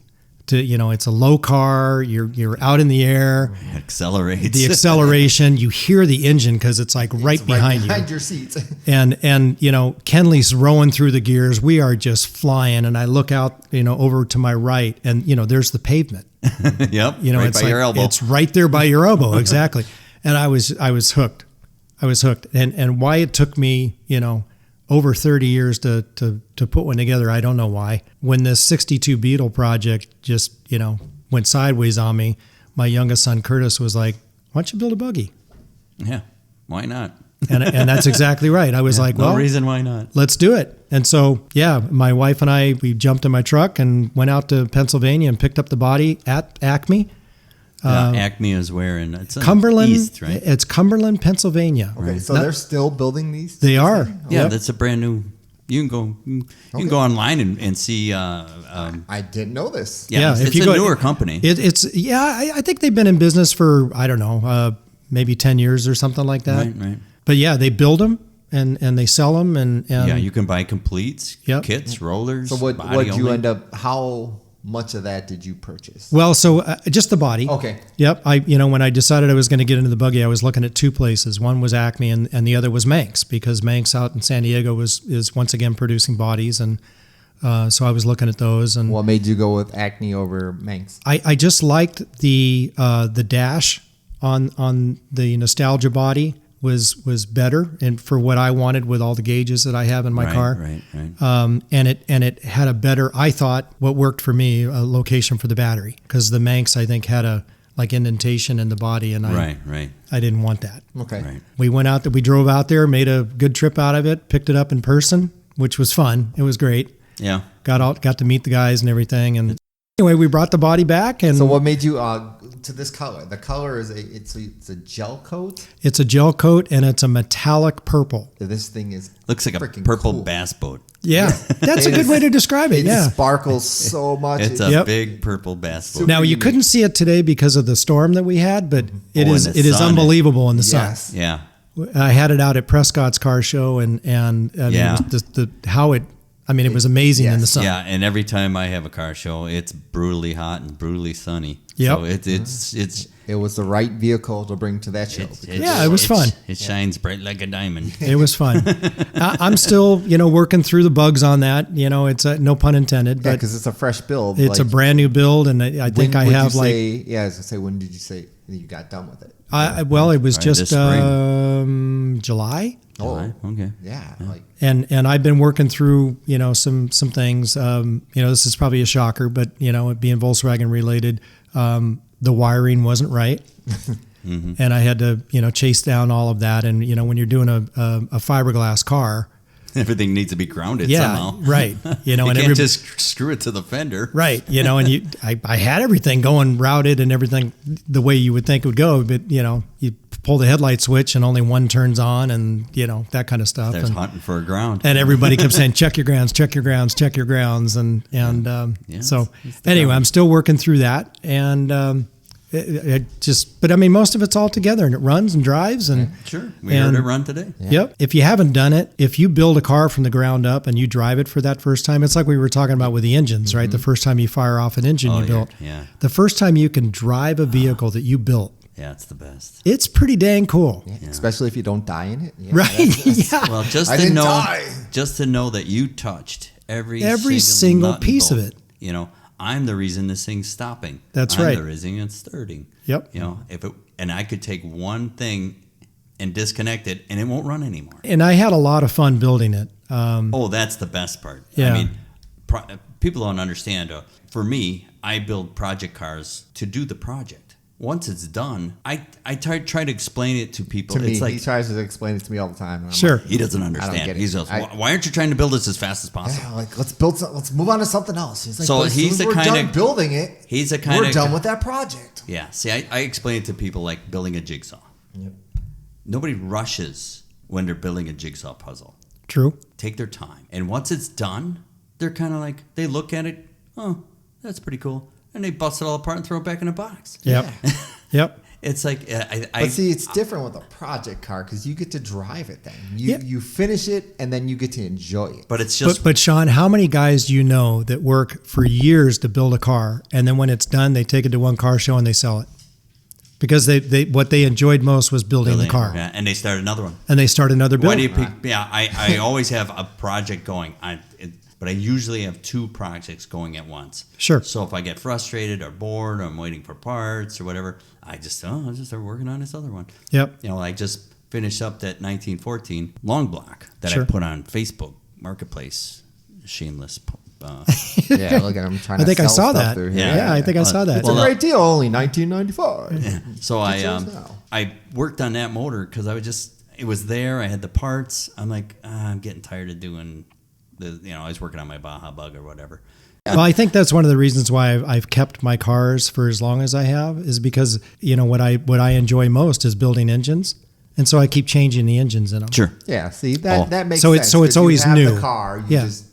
C: It's a low car. You're out in the air.
B: It accelerates.
C: The acceleration, you hear the engine because it's like right behind you.
A: Behind your seats.
C: And Kenley's rowing through the gears. We are just flying, and I look out, over to my right, and there's the pavement.
B: Yep.
C: It's
B: by your elbow.
C: It's right there by your elbow, exactly. And I was hooked. I was hooked. And why it took me, over 30 years to put one together, I don't know why. When this 62 Beetle project just, went sideways on me, my youngest son Curtis was like, "Why don't you build a buggy?"
B: Yeah, why not?
C: And that's exactly right. I was like,
B: no
C: well,
B: reason why not.
C: let's do it. And so, my wife and I, we jumped in my truck and went out to Pennsylvania and picked up the body at Acme.
B: Acme is where in it's
C: Cumberland,
B: East, right?
C: It's Cumberland, Pennsylvania.
A: Okay, so they're still building these?
C: They are.
B: Yeah,
C: Yep.
B: that's a brand new. You can go online and see.
A: I didn't know this.
B: Yeah,
C: Yeah,
B: it's,
C: if
B: it's
C: you
B: a
C: go-
B: newer company.
C: I think they've been in business for, I don't know, maybe 10 years or something like that.
B: Right.
C: But yeah, they build them and they sell them and
B: Yeah, you can buy completes,
C: Yep.
B: kits, rollers.
A: So what
B: body
A: you
B: only.
A: end up, how much of that did you purchase?
C: well, so just the body.
A: Okay.
C: Yep. When I decided I was going to get into the buggy, I was looking at two places. One was Acme and the other was Manx, because Manx out in San Diego is once again producing bodies. And so I was looking at those. And
A: What made you go with Acme over Manx?
C: I just liked the dash on the Nostalgia body was better, and for what I wanted with all the gauges that I have in my car.
B: Right.
C: And it had a better, I thought, what worked for me, a location for the battery, because the Manx I think had a like indentation in the body, and
B: Right.
C: I didn't want that.
A: Okay.
B: Right.
C: We drove out there, made a good trip out of it, picked it up in person, which was fun. It was great.
B: Yeah.
C: Got to meet the guys and everything, and anyway, we brought the body back. And
A: So what made you to this color? The color is it's a gel coat.
C: it's a gel coat and it's a metallic purple.
A: This thing is
B: Looks like a
A: freaking
B: purple
A: cool.
B: bass boat.
C: Yeah, that's a good way to describe it.
A: It
C: Yeah.
A: sparkles so much.
B: It's a
C: Yep.
B: big purple bass boat.
C: Now you
A: unique.
C: couldn't see it today because of the storm that we had, but it
B: Oh, in
C: is
B: the
C: it is
B: sun.
C: unbelievable in the sun.
A: Yes.
B: Yeah.
C: I had it out at Prescott's car show, and I mean,
B: Yeah.
C: it was amazing in the
A: Yes.
C: sun.
B: Yeah, and every time I have a car show, it's brutally hot and brutally sunny.
C: Yep.
B: So it's
A: It was the right vehicle to bring to that show.
C: Yeah, it was fun.
B: It shines bright like a diamond.
C: It was fun. I'm still, working through the bugs on that. It's no pun intended,
A: Yeah,
C: but
A: because it's a fresh build.
C: it's a brand new build, and I think I have
A: I was gonna say, when did you say you got done with it?
C: it was
B: Right,
C: just
B: this spring.
C: July.
B: July? Okay.
A: Yeah, like
C: And I've been working through, some things. This is probably a shocker, but it being Volkswagen related, the wiring wasn't right, and I had to chase down all of that. And when you're doing a fiberglass car,
B: Everything needs to be grounded
C: yeah,
B: somehow.
C: right.
B: You
C: And
B: can't just screw it to the fender.
C: right. And I had everything going routed and everything the way you would think it would go, but you pull the headlight switch and only one turns on, and that kind of stuff.
B: There's
C: And,
B: hunting for a ground.
C: and everybody kept saying, check your grounds, check your grounds, check your grounds. And so
B: it's the
C: anyway,
B: ground.
C: I'm still working through that. And but most of it's all together, and it runs and drives. And
B: Sure. We heard
C: And-
B: it run today.
C: yep. If you haven't done it, if you build a car from the ground up and you drive it for that first time, it's like we were talking about with the engines, right? The first time you fire off an engine
B: Oh,
C: you built.
B: yeah.
C: The first time you can drive a vehicle that you built,
B: Yeah, it's the best.
C: it's pretty dang cool.
A: yeah, especially if you don't die in it. Yeah,
C: Right? Yeah.
B: Well, just
A: I
B: to
A: didn't
B: know,
A: die.
B: just to know that you touched every
C: single
B: nut and
C: piece of
B: bolt.
C: it.
B: I'm the reason this thing's stopping.
C: That's
B: I'm
C: right.
B: the reason it's starting.
C: Yep.
B: And I could take one thing and disconnect it, and it won't run anymore.
C: And I had a lot of fun building it.
B: Oh, that's the best part.
C: Yeah.
B: I mean, people don't understand. For me, I build project cars to do the project. Once it's done, I try to explain it to people.
A: To me,
B: It's like
A: he tries to explain it to me all the time. and I'm
C: Sure.
A: like,
B: he doesn't
A: get
B: understand.
A: it.
B: He goes,
A: I-
B: "Why aren't you trying to build this as fast as possible?"
A: yeah, like let's move on to something else. He's like,
B: So
A: but as soon
B: he's
A: as
B: the
A: we're
B: kind
A: done
B: of-
A: building it.
B: he's the kind
A: we're
B: of-
A: done with that project.
B: Yeah. See, I explain it to people like building a jigsaw.
A: Yep.
B: Nobody rushes when they're building a jigsaw puzzle.
C: True.
B: Take their time. And once it's done, they're kind of like, they look at it, oh, that's pretty cool. And they bust it all apart and throw it back in a box.
C: Yep. Yep.
B: It's like,
A: But see, it's different with a project car because you get to drive it then. You finish it and then you get to enjoy it.
B: but it's just,
C: But Sean, how many guys do you know that work for years to build a car, and then when it's done, they take it to one car show and they sell it? Because they what they enjoyed most was building the car,
B: Yeah, and they start another one.
C: and they start another build.
B: Why do you pick? Yeah, I always have a project going. But but I usually have 2 projects going at once.
C: Sure.
B: So if I get frustrated or bored or I'm waiting for parts or whatever, I'll just start working on this other one.
C: Yep.
B: I just finished up that 1914 long block that
C: Sure.
B: I put on Facebook Marketplace. Shameless.
A: Yeah, look at him trying
C: I
A: to
C: think I
A: sell
C: saw
A: stuff
C: that.
A: through
C: Yeah,
A: here.
C: I think I saw that.
A: It's a great deal, only $19.95.
B: Yeah. So I worked on that motor because it was there. I had the parts. I'm like, I'm getting tired of doing I was working on my Baja Bug or whatever.
C: Well, I think that's one of the reasons why I've kept my cars for as long as I have, is because what I enjoy most is building engines, and so I keep changing the engines in them.
B: Sure.
A: Yeah, see, that makes
C: So
A: sense.
C: it's
A: 'cause
C: always
A: you have
C: new.
A: the car,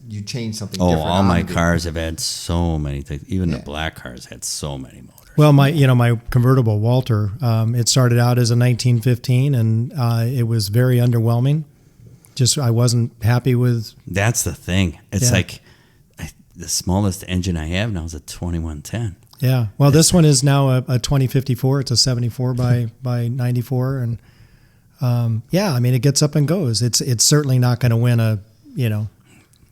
A: you change something
B: Oh,
A: different.
B: all my
A: on it.
B: cars have had so many things. Even the black cars had so many motors.
C: Well, my convertible Walter, it started out as a 1915, and it was very underwhelming. Just I wasn't happy with.
B: That's the thing. It's
C: Yeah.
B: like the smallest engine I have now is a 2110.
C: Yeah. Well, this one is now a 2054. It's a 74 by 94, and I mean, it gets up and goes. It's certainly not going to win a.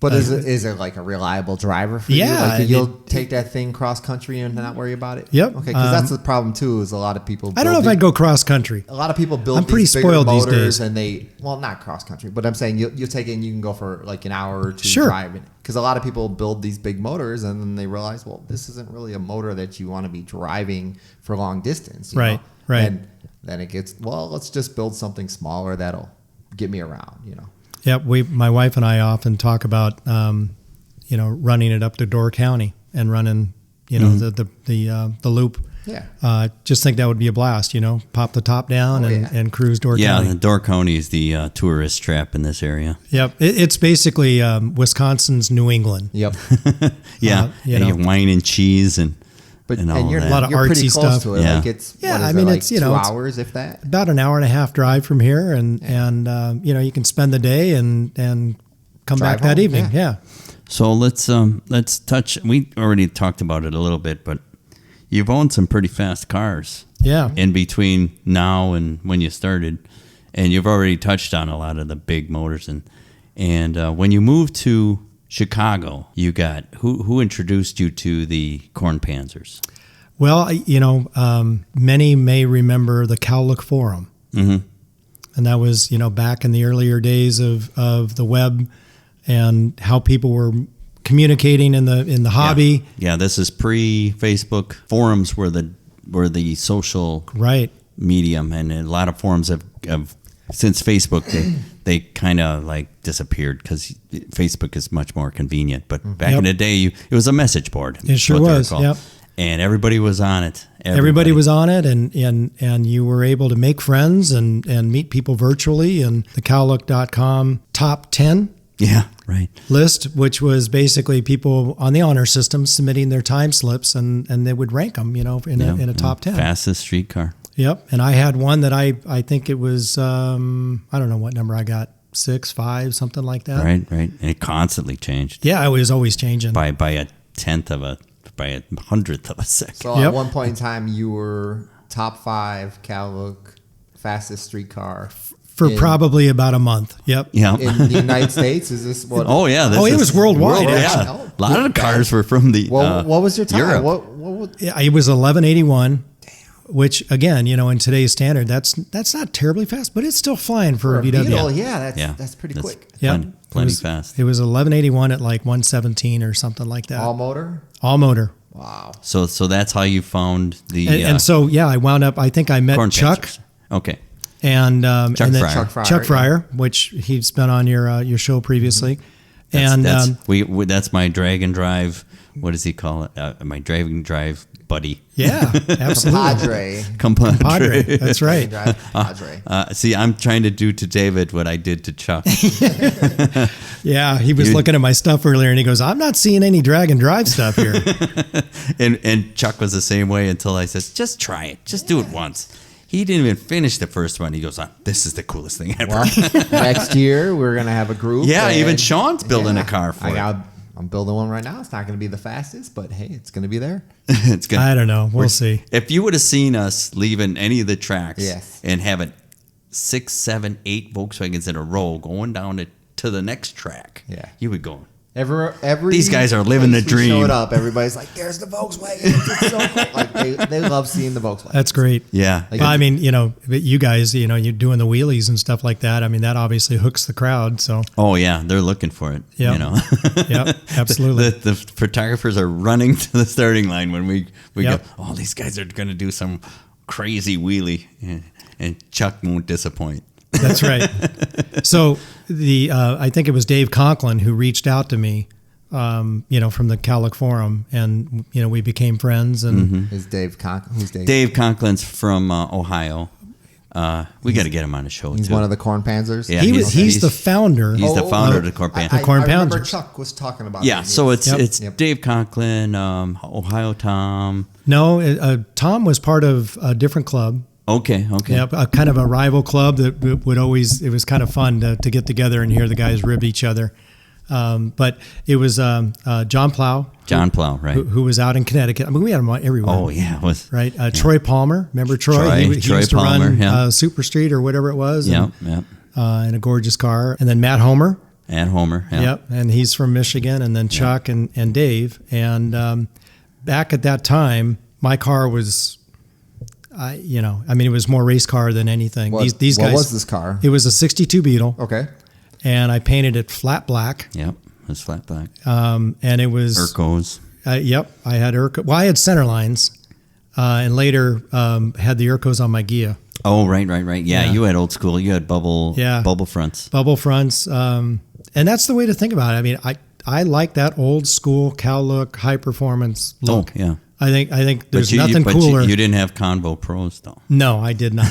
A: But is it like a reliable driver for you?
C: Yeah,
A: Like, you'll take that thing cross country and not worry about it?
C: Yep.
A: Okay, because that's the problem too, is a lot of people
C: I don't know if I'd go cross country.
A: a lot of people build
C: I'm pretty
A: these bigger
C: spoiled these
A: motors
C: days.
A: and not cross country, but I'm saying you take it and you can go for like an hour or two
C: Sure.
A: driving. Because a lot of people build these big motors and then they realize, well, this isn't really a motor that you want to be driving for long distance. you
C: Right,
A: know?
C: right.
A: And then it gets, well, let's just build something smaller that'll get me around.
C: Yep. My wife and I often talk about running it up to Door County and running the loop.
A: Yeah.
C: Just think that would be a blast. Pop the top down and cruise Door
B: Yeah,
C: County.
B: the Door County is the tourist trap in this area.
C: Yep. It's basically Wisconsin's New England.
A: Yep.
B: Yeah,
C: you know.
B: wine and cheese and all
A: and you're,
B: that.
C: A lot of
A: you're pretty
C: artsy
A: close
C: stuff.
A: to it.
B: Yeah.
A: Like it's,
C: Yeah,
A: what is
C: I
A: it,
C: mean,
A: like
C: it's,
A: 2
C: it's
A: hours, if that.
C: About an hour and a half drive from here, and you can spend the day and come
A: Drive
C: back that
A: home,
C: evening. Yeah.
B: So let's touch. We already talked about it a little bit, but you've owned some pretty fast cars.
C: Yeah.
B: In between now and when you started, and you've already touched on a lot of the big motors. And when you moved to Chicago, you got who introduced you to the corn Panzers?
C: Well, many may remember the Cowlick Forum.
B: Mm-hmm.
C: And that was, back in the earlier days of the web and how people were communicating in the hobby.
B: Yeah, this is pre-Facebook. Forums were the social
C: Right.
B: medium, and a lot of forums have since Facebook they kind of like disappeared because Facebook is much more convenient. But back in the day, it was a message board.
C: It sure was. Yep.
B: And everybody was on it.
C: Everybody was on it, and you were able to make friends and meet people virtually. And the Cowlick.com top 10
B: right.
C: list, which was basically people on the honor system submitting their time slips, and they would rank them, in a top 10.
B: Fastest streetcar.
C: Yep. And I had one that I think it was, I don't know what number I got, 6, 5, something like that.
B: Right. And it constantly changed.
C: Yeah, it was always changing.
B: By a hundredth of a second.
A: So at one point in time, you were top 5 Cowlick fastest streetcar
C: For probably about a month. Yep.
B: Yeah.
A: in the United States. Is this what?
B: Oh yeah.
C: It was worldwide.
B: Yeah.
A: Oh,
B: A lot of the cars were from the.
A: What was your time?
B: Europe.
A: What
C: Yeah, it was 1181. Which again, in today's standard, that's not terribly fast, but it's still flying for a VW.
A: Beetle, that's pretty quick.
C: Yeah,
B: Plenty fast.
C: It was 1181 at like 117 or something like that.
A: All motor.
C: All motor.
A: Wow.
B: So that's how you found the.
C: And so I wound up. I think I met
B: corn
C: Chuck.
B: Panzers. Okay.
C: And
B: Chuck
C: and then
B: Fryer.
C: Chuck Fryer, which he's been on your show previously.
B: Mm-hmm. That's my drag and drive. What does he call it? My drag and drive buddy.
C: Yeah, absolutely.
B: Compadre.
C: That's right.
A: Padre.
B: See, I'm trying to do to David what I did to Chuck.
C: Yeah, he was looking at my stuff earlier, and he goes, "I'm not seeing any drag and drive stuff here."
B: and Chuck was the same way until I said, "Just try it. Just do it once." He didn't even finish the first one. He goes, "This is the coolest thing ever."
A: Well, next year we're gonna have a group.
B: Yeah, even
A: and-
B: Sean's building a car for it.
A: I'm building one right now. It's not going to be the fastest, but hey, it's going to be there.
B: It's good.
C: I don't know. We'll see.
B: If you would have seen us leaving any of the tracks
A: Yes.
B: and having 6, 7, 8 Volkswagens in a row going down to the next track,
A: Yeah.
B: you would go,
A: Every
B: These guys are living the
A: place we
B: dream.
A: Showed up, everybody's like, "There's the Volkswagen." It's so cool. Like they love seeing the Volkswagen.
C: That's great.
B: Yeah.
A: Like,
C: Well, I mean, you guys, you're doing the wheelies and stuff like that. I mean, that obviously hooks the crowd. So,
B: Oh yeah, they're looking for it.
C: Yep. Yep, absolutely.
B: The photographers are running to the starting line when we
C: Yep.
B: go. Oh, these guys are going to do some crazy wheelie, and Chuck won't disappoint.
C: That's right. So I think it was Dave Conklin who reached out to me, from the Calic Forum, and we became friends. And
A: Is Dave who's Dave?
B: Dave Conklin's from Ohio. We got to get him on the show
A: He's
B: too.
A: one of the Corn Panzers.
B: Yeah,
C: he's the founder.
B: He's the founder of the Corn Panzer.
C: The Corn
A: I remember
C: Panzers.
A: Chuck was talking about.
B: Yeah,
A: it.
B: so it's
A: Yep.
B: Dave Conklin, Ohio Tom.
C: No, Tom was part of a different club.
B: Okay.
C: Yeah, a kind of a rival club that would always. It was kind of fun to get together and hear the guys rib each other. But it was John Plow.
B: John Plow, right?
C: Who was out in Connecticut. I mean, we had him everywhere.
B: Oh yeah, it was
C: Right. Troy Palmer. Remember Troy? He
B: Troy
C: used to
B: Palmer,
C: run
B: yeah.
C: Super Street or whatever it was.
B: Yeah,
C: and, in a gorgeous car. And then Matt Homer.
B: and Homer. Yeah.
C: Yep. And he's from Michigan. And then Chuck and Dave. And back at that time, my car was, it was more race car than anything. These guys.
A: What was this car?
C: It was a 62 Beetle.
A: Okay.
C: And I painted it flat black.
B: Yep, it was flat black.
C: And it was
B: Urcos.
C: Yep, I had Urco. Well, I had center lines, and later had the Urcos on my Gia.
B: Oh, right. Yeah, you had old school. You had bubble fronts.
C: Bubble fronts, and that's the way to think about it. I mean, I like that old school cow look, high performance look.
B: Oh, yeah.
C: I think there's
B: But
C: nothing cooler.
B: You didn't have Convo Pros though.
C: No, I did not.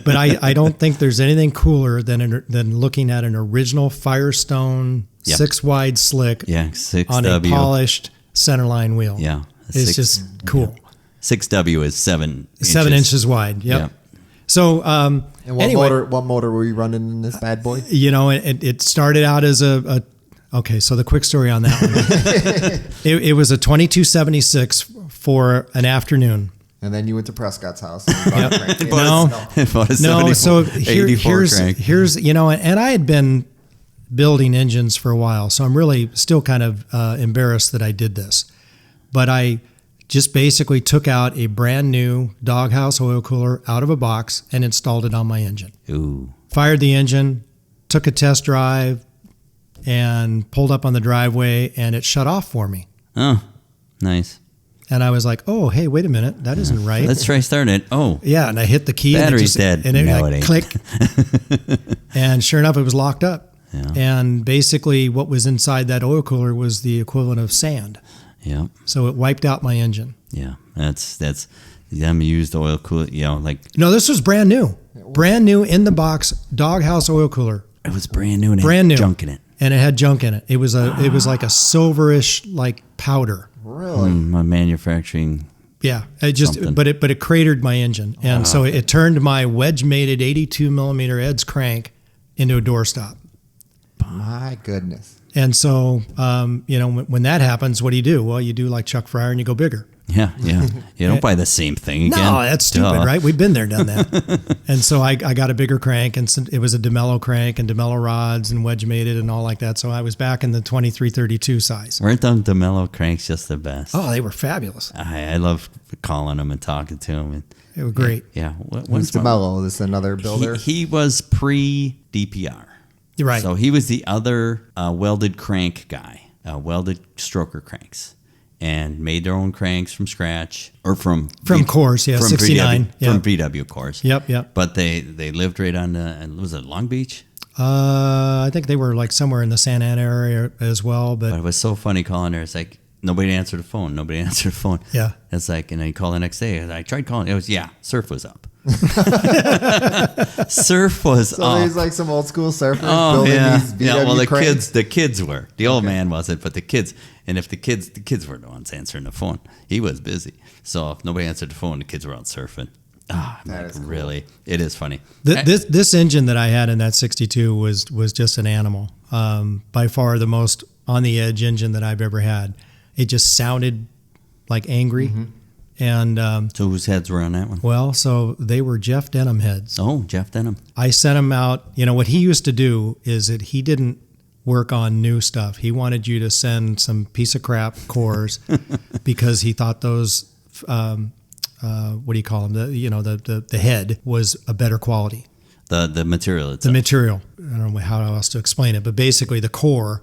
C: But I don't think there's anything cooler than looking at an original Firestone 6-wide slick
B: Yeah, 6W
C: on a polished centerline wheel.
B: Yeah,
C: It's just cool.
B: 6W is 7 inches.
C: 7 inches wide. Yep. So
A: And what
C: anyway,
A: motor were you running in this bad boy?
C: it started out as okay. So the quick story on that one, it was a 2276 for an afternoon.
A: And then you went to Prescott's house. And
C: No. So
B: 84 crank.
C: here's and I had been building engines for a while, so I'm really still kind of embarrassed that I did this, but I just basically took out a brand new doghouse oil cooler out of a box and installed it on my engine.
B: Ooh.
C: Fired the engine, took a test drive, and pulled up on the driveway, and it shut off for me.
B: Oh, nice.
C: And I was like, "Oh, hey, wait a minute, that isn't right."
B: Let's try starting it. Oh,
C: yeah, and I hit the key.
B: Battery's dead.
C: And it
B: No,
C: like,
B: it ain't.
C: click. And sure enough, it was locked up.
B: Yeah.
C: And basically, what was inside that oil cooler was the equivalent of sand.
B: yeah,
C: So it wiped out my engine.
B: yeah. That's them used oil cool.
C: No, this was brand new in the box doghouse oil cooler,
B: It was brand new and it
C: brand
B: had
C: new,
B: junk in it.
C: and it had junk in it. It was like a silverish like powder.
A: Really?
B: My manufacturing.
C: Yeah, it just
B: Something.
C: but it cratered my engine, and so it turned my wedge mated 82 millimeter EDS crank into a doorstop.
A: My goodness.
C: And so, when that happens, what do? Well, you do like Chuck Fryer and you go bigger.
B: Yeah. You don't buy the same thing again.
C: No, that's stupid,
B: Duh.
C: right? We've been there, done that. And so I got a bigger crank, and it was a DeMello crank and DeMello rods and wedge mated and all like that. So I was back in the 2332 size.
B: Weren't them DeMello cranks just the best?
C: Oh, they were fabulous.
B: I love calling them and talking to them.
C: They were great.
B: Yeah.
A: Who's
B: What's
A: DeMello? This is another builder?
B: He was pre-DPR.
C: You're right.
B: So he was the other welded crank guy, welded stroker cranks, and made their own cranks from scratch or from
C: cores, yeah, 69.
B: VW, from VW cores.
C: Yep.
B: But they lived right on was it Long Beach?
C: I think they were like somewhere in the Santa Ana area as well.
B: But it was so funny calling there. It's like nobody answered the phone.
C: Yeah.
B: It's like, and then you call the next day. I tried calling. It was surf was up. Surf was
A: So
B: up.
A: there's like some old school surfers
B: Oh
A: building
B: yeah,
A: these VW
B: yeah. Well, the
A: cranes.
B: kids were. The old man wasn't, but the kids. And if the kids were the ones answering the phone. He was busy. So if nobody answered the phone, the kids were out surfing.
A: That is cool.
B: Really, it is funny.
C: This engine that I had in that 62 was just an animal. By far the most on the edge engine that I've ever had. It just sounded like angry.
A: Mm-hmm.
C: And
B: So whose heads were on that one?
C: well, so they were Jeff Denham heads.
B: Oh, Jeff Denham.
C: I sent him out. What he used to do is that he didn't work on new stuff. He wanted you to send some piece of crap cores because he thought those, what do you call them? The head was a better quality.
B: The material itself.
C: The material. I don't know how else to explain it, but basically the core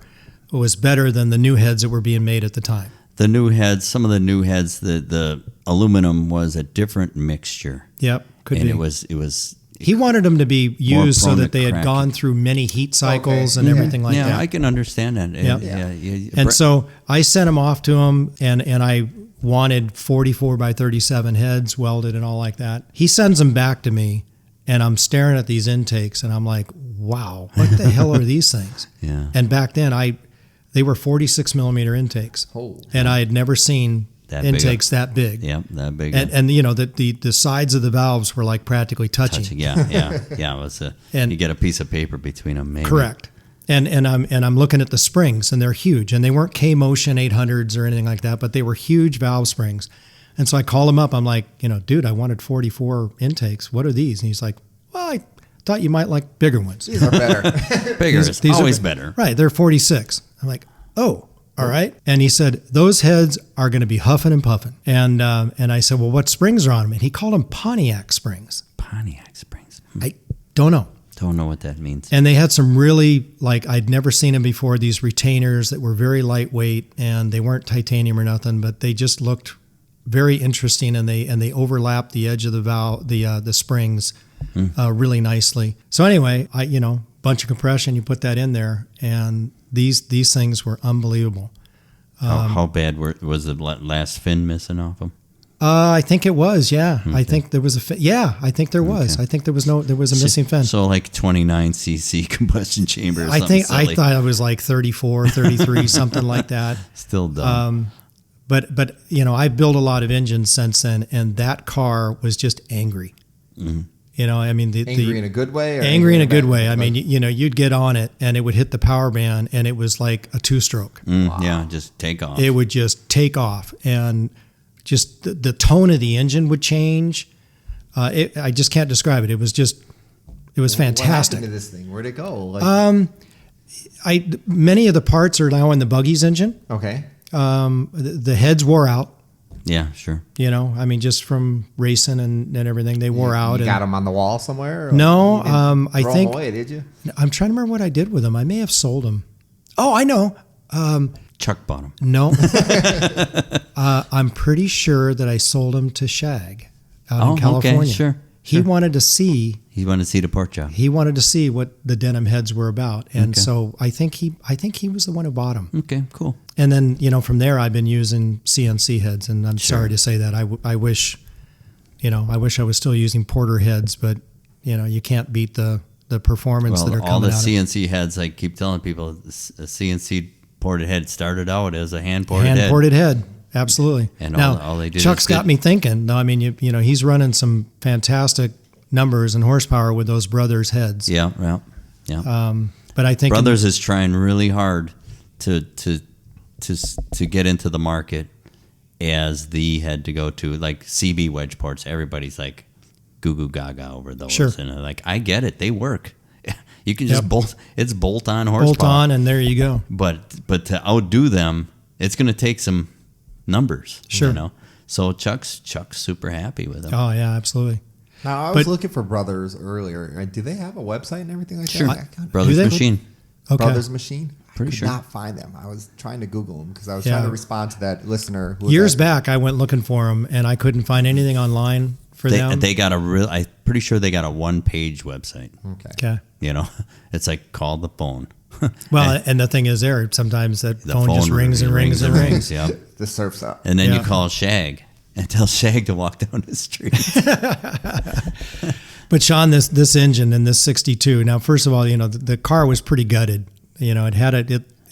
C: was better than the new heads that were being made at the time.
B: The new heads, some of the new heads, the aluminum was a different mixture.
C: Yep, could
B: and
C: be.
B: it was.
C: He wanted them to be used so
B: prone
C: that
B: to
C: they had
B: cracking.
C: gone through many heat cycles and everything like
B: yeah,
C: that.
B: I can understand that.
C: Yep.
B: Yeah.
C: And so I sent them off to him, and I wanted 44 by 37 heads welded and all like that. He sends them back to me, and I'm staring at these intakes, and I'm like, wow, what the hell are these things?
B: Yeah.
C: And back then, they were 46 millimeter intakes, and I had never seen
B: That
C: intakes that big.
B: Yep, that big.
C: And the sides of the valves were like practically touching.
B: Yeah. It was
C: And-
B: you get a piece of paper between them, maybe.
C: Correct. And I'm looking at the springs, and they're huge, and they weren't K-Motion 800s or anything like that, but they were huge valve springs. And so I call him up. I'm like, dude, I wanted 44 intakes. What are these? And he's like, well, I thought you might like bigger ones.
A: These are better.
B: Bigger is
C: These are
B: always better.
C: Right. They're 46. I'm like, oh, all right. And he said, those heads are going to be huffing and puffing. And I said, well, what springs are on them? And he called them Pontiac springs.
B: Pontiac springs.
C: I don't know.
B: Don't know what that means.
C: And they had some really, I'd never seen them before, these retainers that were very lightweight, and they weren't titanium or nothing, but they just looked very interesting, and they overlapped the edge of the valve, the springs really nicely. So anyway, bunch of compression, you put that in there, and these things were unbelievable.
B: How bad was the last fin missing off them?
C: I think it was, yeah. Okay. I think there was I think there was. Okay. I think there was a missing fin.
B: So like 29 cc combustion chamber or something silly.
C: I thought it was like 34, 33, something like that.
B: Still dumb.
C: But I've built a lot of engines since then, and that car was just angry. Mm-hmm.
A: Angry in a good way? Or
C: angry in a good way. I mean, you'd get on it, and it would hit the power band, and it was like a two-stroke.
B: Wow. Yeah, just take off.
C: It would just take off, and just the tone of the engine would change. I just can't describe it. It was fantastic.
A: What happened to this thing? Where'd it go?
C: Many of the parts are now in the buggy's engine.
A: Okay.
C: The heads wore out.
B: Yeah, sure.
C: Just from racing and everything, they wore out.
A: You got them on the wall somewhere? Or
C: no, I
A: throw
C: think.
A: them away, did you?
C: I'm trying to remember what I did with them. I may have sold them. Oh, I know.
B: Chuck bought them.
C: No. I'm pretty sure that I sold them to Shag out in California.
B: Okay, sure.
C: He wanted to see.
B: He wanted to see the pork job.
C: He wanted to see what the denim heads were about, and so I think he was the one who bought them.
B: Okay, cool.
C: And then from there I've been using CNC heads, and I'm sorry to say that I wish I was still using Porter heads, but you can't beat the performance that are coming out.
B: All the CNC heads, I keep telling people, a CNC ported head started out as a hand ported head.
C: Hand ported head. Absolutely.
B: And
C: now,
B: all they did
C: Chuck's got me thinking. No, I mean, he's running some fantastic numbers and horsepower with those Brothers heads.
B: Yeah.
C: But I think
B: Brothers is trying really hard to get into the market as the head to go to, like CB wedge ports. Everybody's like goo goo gaga over those.
C: Sure.
B: And like, I get it, they work. You can just bolt on horsepower.
C: Bolt on, and there you go.
B: But to outdo them, it's going to take some numbers.
C: Sure.
B: So Chuck's super happy with them.
C: Oh yeah, absolutely.
A: Now I was looking for Brothers earlier. Do they have a website and everything like
B: Sure.
A: that?
B: Brothers Machine.
C: Okay.
A: Brothers Machine.
B: Pretty
A: I could
B: sure.
A: not find them. I was trying to Google them because I was trying to respond to that listener. Who
C: Years back, I went looking for them, and I couldn't find anything online for them.
B: They got I'm pretty sure they got a one-page website.
C: Okay.
B: It's like call the phone.
C: Well, and the thing is, sometimes that phone just rings and rings and rings.
B: Yeah.
A: The surf's up.
B: And then you call Shag and tell Shag to walk down the street.
C: But Sean, this engine in this 62. Now, first of all, the car was pretty gutted. It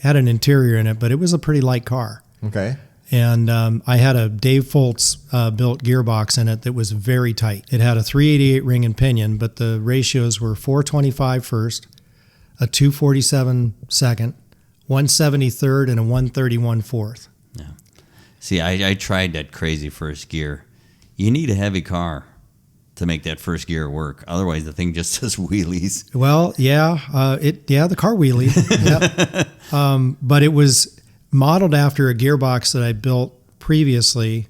C: had an interior in it, but it was a pretty light car.
A: Okay.
C: And I had a Dave Foltz built gearbox in it that was very tight. It had a 388 ring and pinion, but the ratios were 425 first, a 247 second, 170 third, and a 131 fourth.
B: Yeah. See, I tried that crazy first gear. You need a heavy car to make that first gear work. Otherwise, the thing just does wheelies.
C: Well, the car wheelie. Yep. But it was modeled after a gearbox that I built previously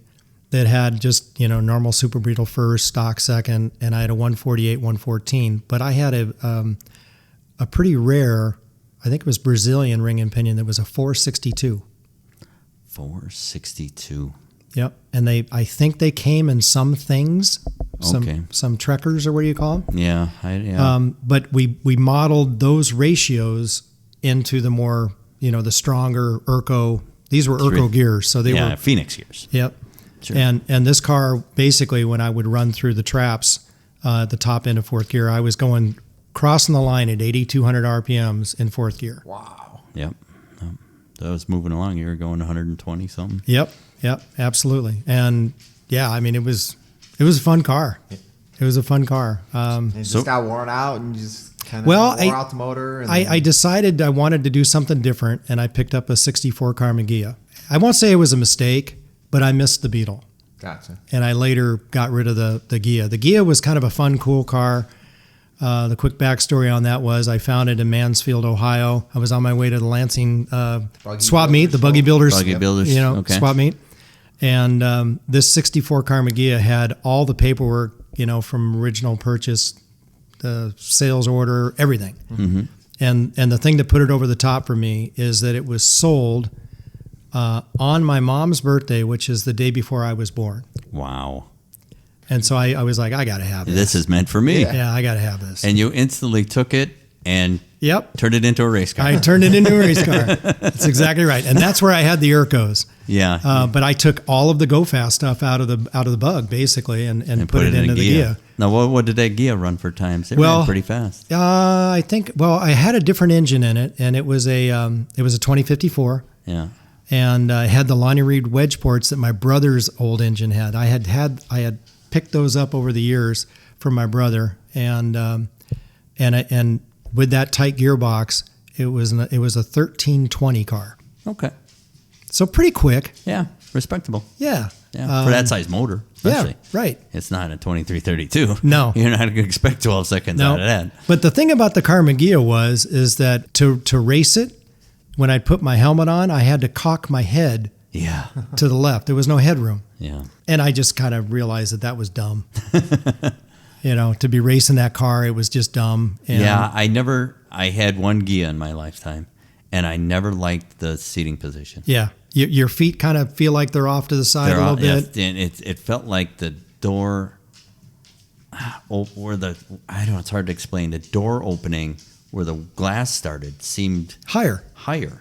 C: that had just, normal Super Beetle first, stock second, and I had a 148, 114. But I had a pretty rare, I think it was Brazilian ring and pinion that was a 462.
B: 462.
C: Yep. And I think they came in some things, some Trekkers, or what do you call them?
B: Yeah.
C: But we modeled those ratios into the more, the stronger Urco. These were Urco gears, so they were
B: Phoenix gears.
C: Yep.
B: Sure.
C: And this car, basically, when I would run through the traps at the top end of fourth gear, I was crossing the line at 8,200 RPMs in fourth gear.
A: Wow.
B: Yep. I was moving along. You were going 120 something.
C: Yep, absolutely. And it was a fun car. It was a fun car.
A: And it just got worn out and just kind of wore out the motor. And
C: I decided I wanted to do something different, and I picked up a 64 Karma Ghia. I won't say it was a mistake, but I missed the Beetle.
A: Gotcha.
C: And I later got rid of the Ghia. The Ghia was kind of a fun, cool car. The quick backstory on that was I found it in Mansfield, Ohio. I was on my way to the Lansing swap meet, the Buggy Builders, swap meet. And this 64 Karma Ghia had all the paperwork, from original purchase, the sales order, everything.
B: Mm-hmm.
C: And the thing that put it over the top for me is that it was sold on my mom's birthday, which is the day before I was born.
B: Wow.
C: And so I was like, I got to have this.
B: This is meant for me.
C: Yeah, I got to have this.
B: And you instantly took it and turned it into a race car.
C: I turned it into a race car. That's exactly right. And that's where I had the Urcos.
B: Yeah.
C: But I took all of the Go Fast stuff out of the Bug, basically, and put it into the Ghia.
B: Now, what did that Ghia run for times? It ran pretty fast.
C: I think, I had a different engine in it, and it was a 2054.
B: Yeah.
C: And I had the Lonnie Reed wedge ports that my brother's old engine had. I had picked those up over the years from my brother, and with that tight gearbox, it was a 1320 car.
B: Okay.
C: So pretty quick.
B: Yeah, respectable.
C: Yeah.
B: Yeah, for that size motor, especially.
C: Yeah, right.
B: It's not a 2332.
C: No.
B: You're not going to expect 12 seconds out of that.
C: But the thing about the Karma Ghia is that to race it, when I put my helmet on, I had to cock my head to the left. There was no headroom.
B: Yeah.
C: And I just kind of realized that was dumb. To be racing that car, it was just dumb. And
B: I had one Ghia in my lifetime, and I never liked the seating position.
C: Yeah. Your feet kind of feel like they're off to the side a little bit.
B: And it felt like the door, it's hard to explain. The door opening where the glass started seemed
C: higher.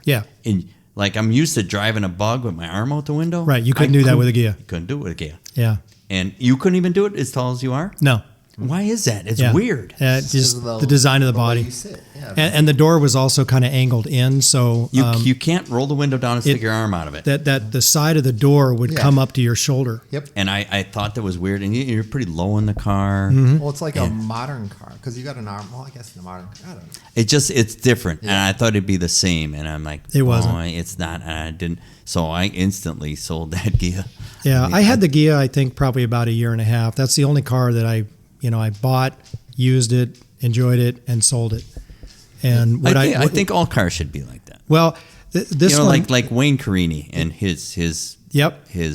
C: Yeah.
B: And like I'm used to driving a Bug with my arm out the window.
C: Right. You couldn't do that with a Ghia.
B: You couldn't do it with a Ghia.
C: Yeah.
B: And you couldn't even do it as tall as you are?
C: No.
B: Why is that? It's weird.
C: Just the design of the body.
A: You sit. Yeah,
C: and the door was also kind of angled in, so
B: you can't roll the window down and stick your arm out of it.
C: That the side of the door would come up to your shoulder.
A: Yep.
B: And I thought that was weird. And you're pretty low in the car.
C: Mm-hmm.
A: Well, it's like a modern car because you got an arm. Well, I guess in a modern car. I don't know.
B: It's different. Yeah. And I thought it'd be the same. And I'm like,
C: it wasn't.
B: It's not. And I didn't. So I instantly sold that Ghia.
C: Yeah, I had the Ghia, I think, probably about a year and a half. That's the only car that I bought, used it, enjoyed it, and sold it. And
B: I think all cars should be like that.
C: Well, this one,
B: like Wayne Carini and his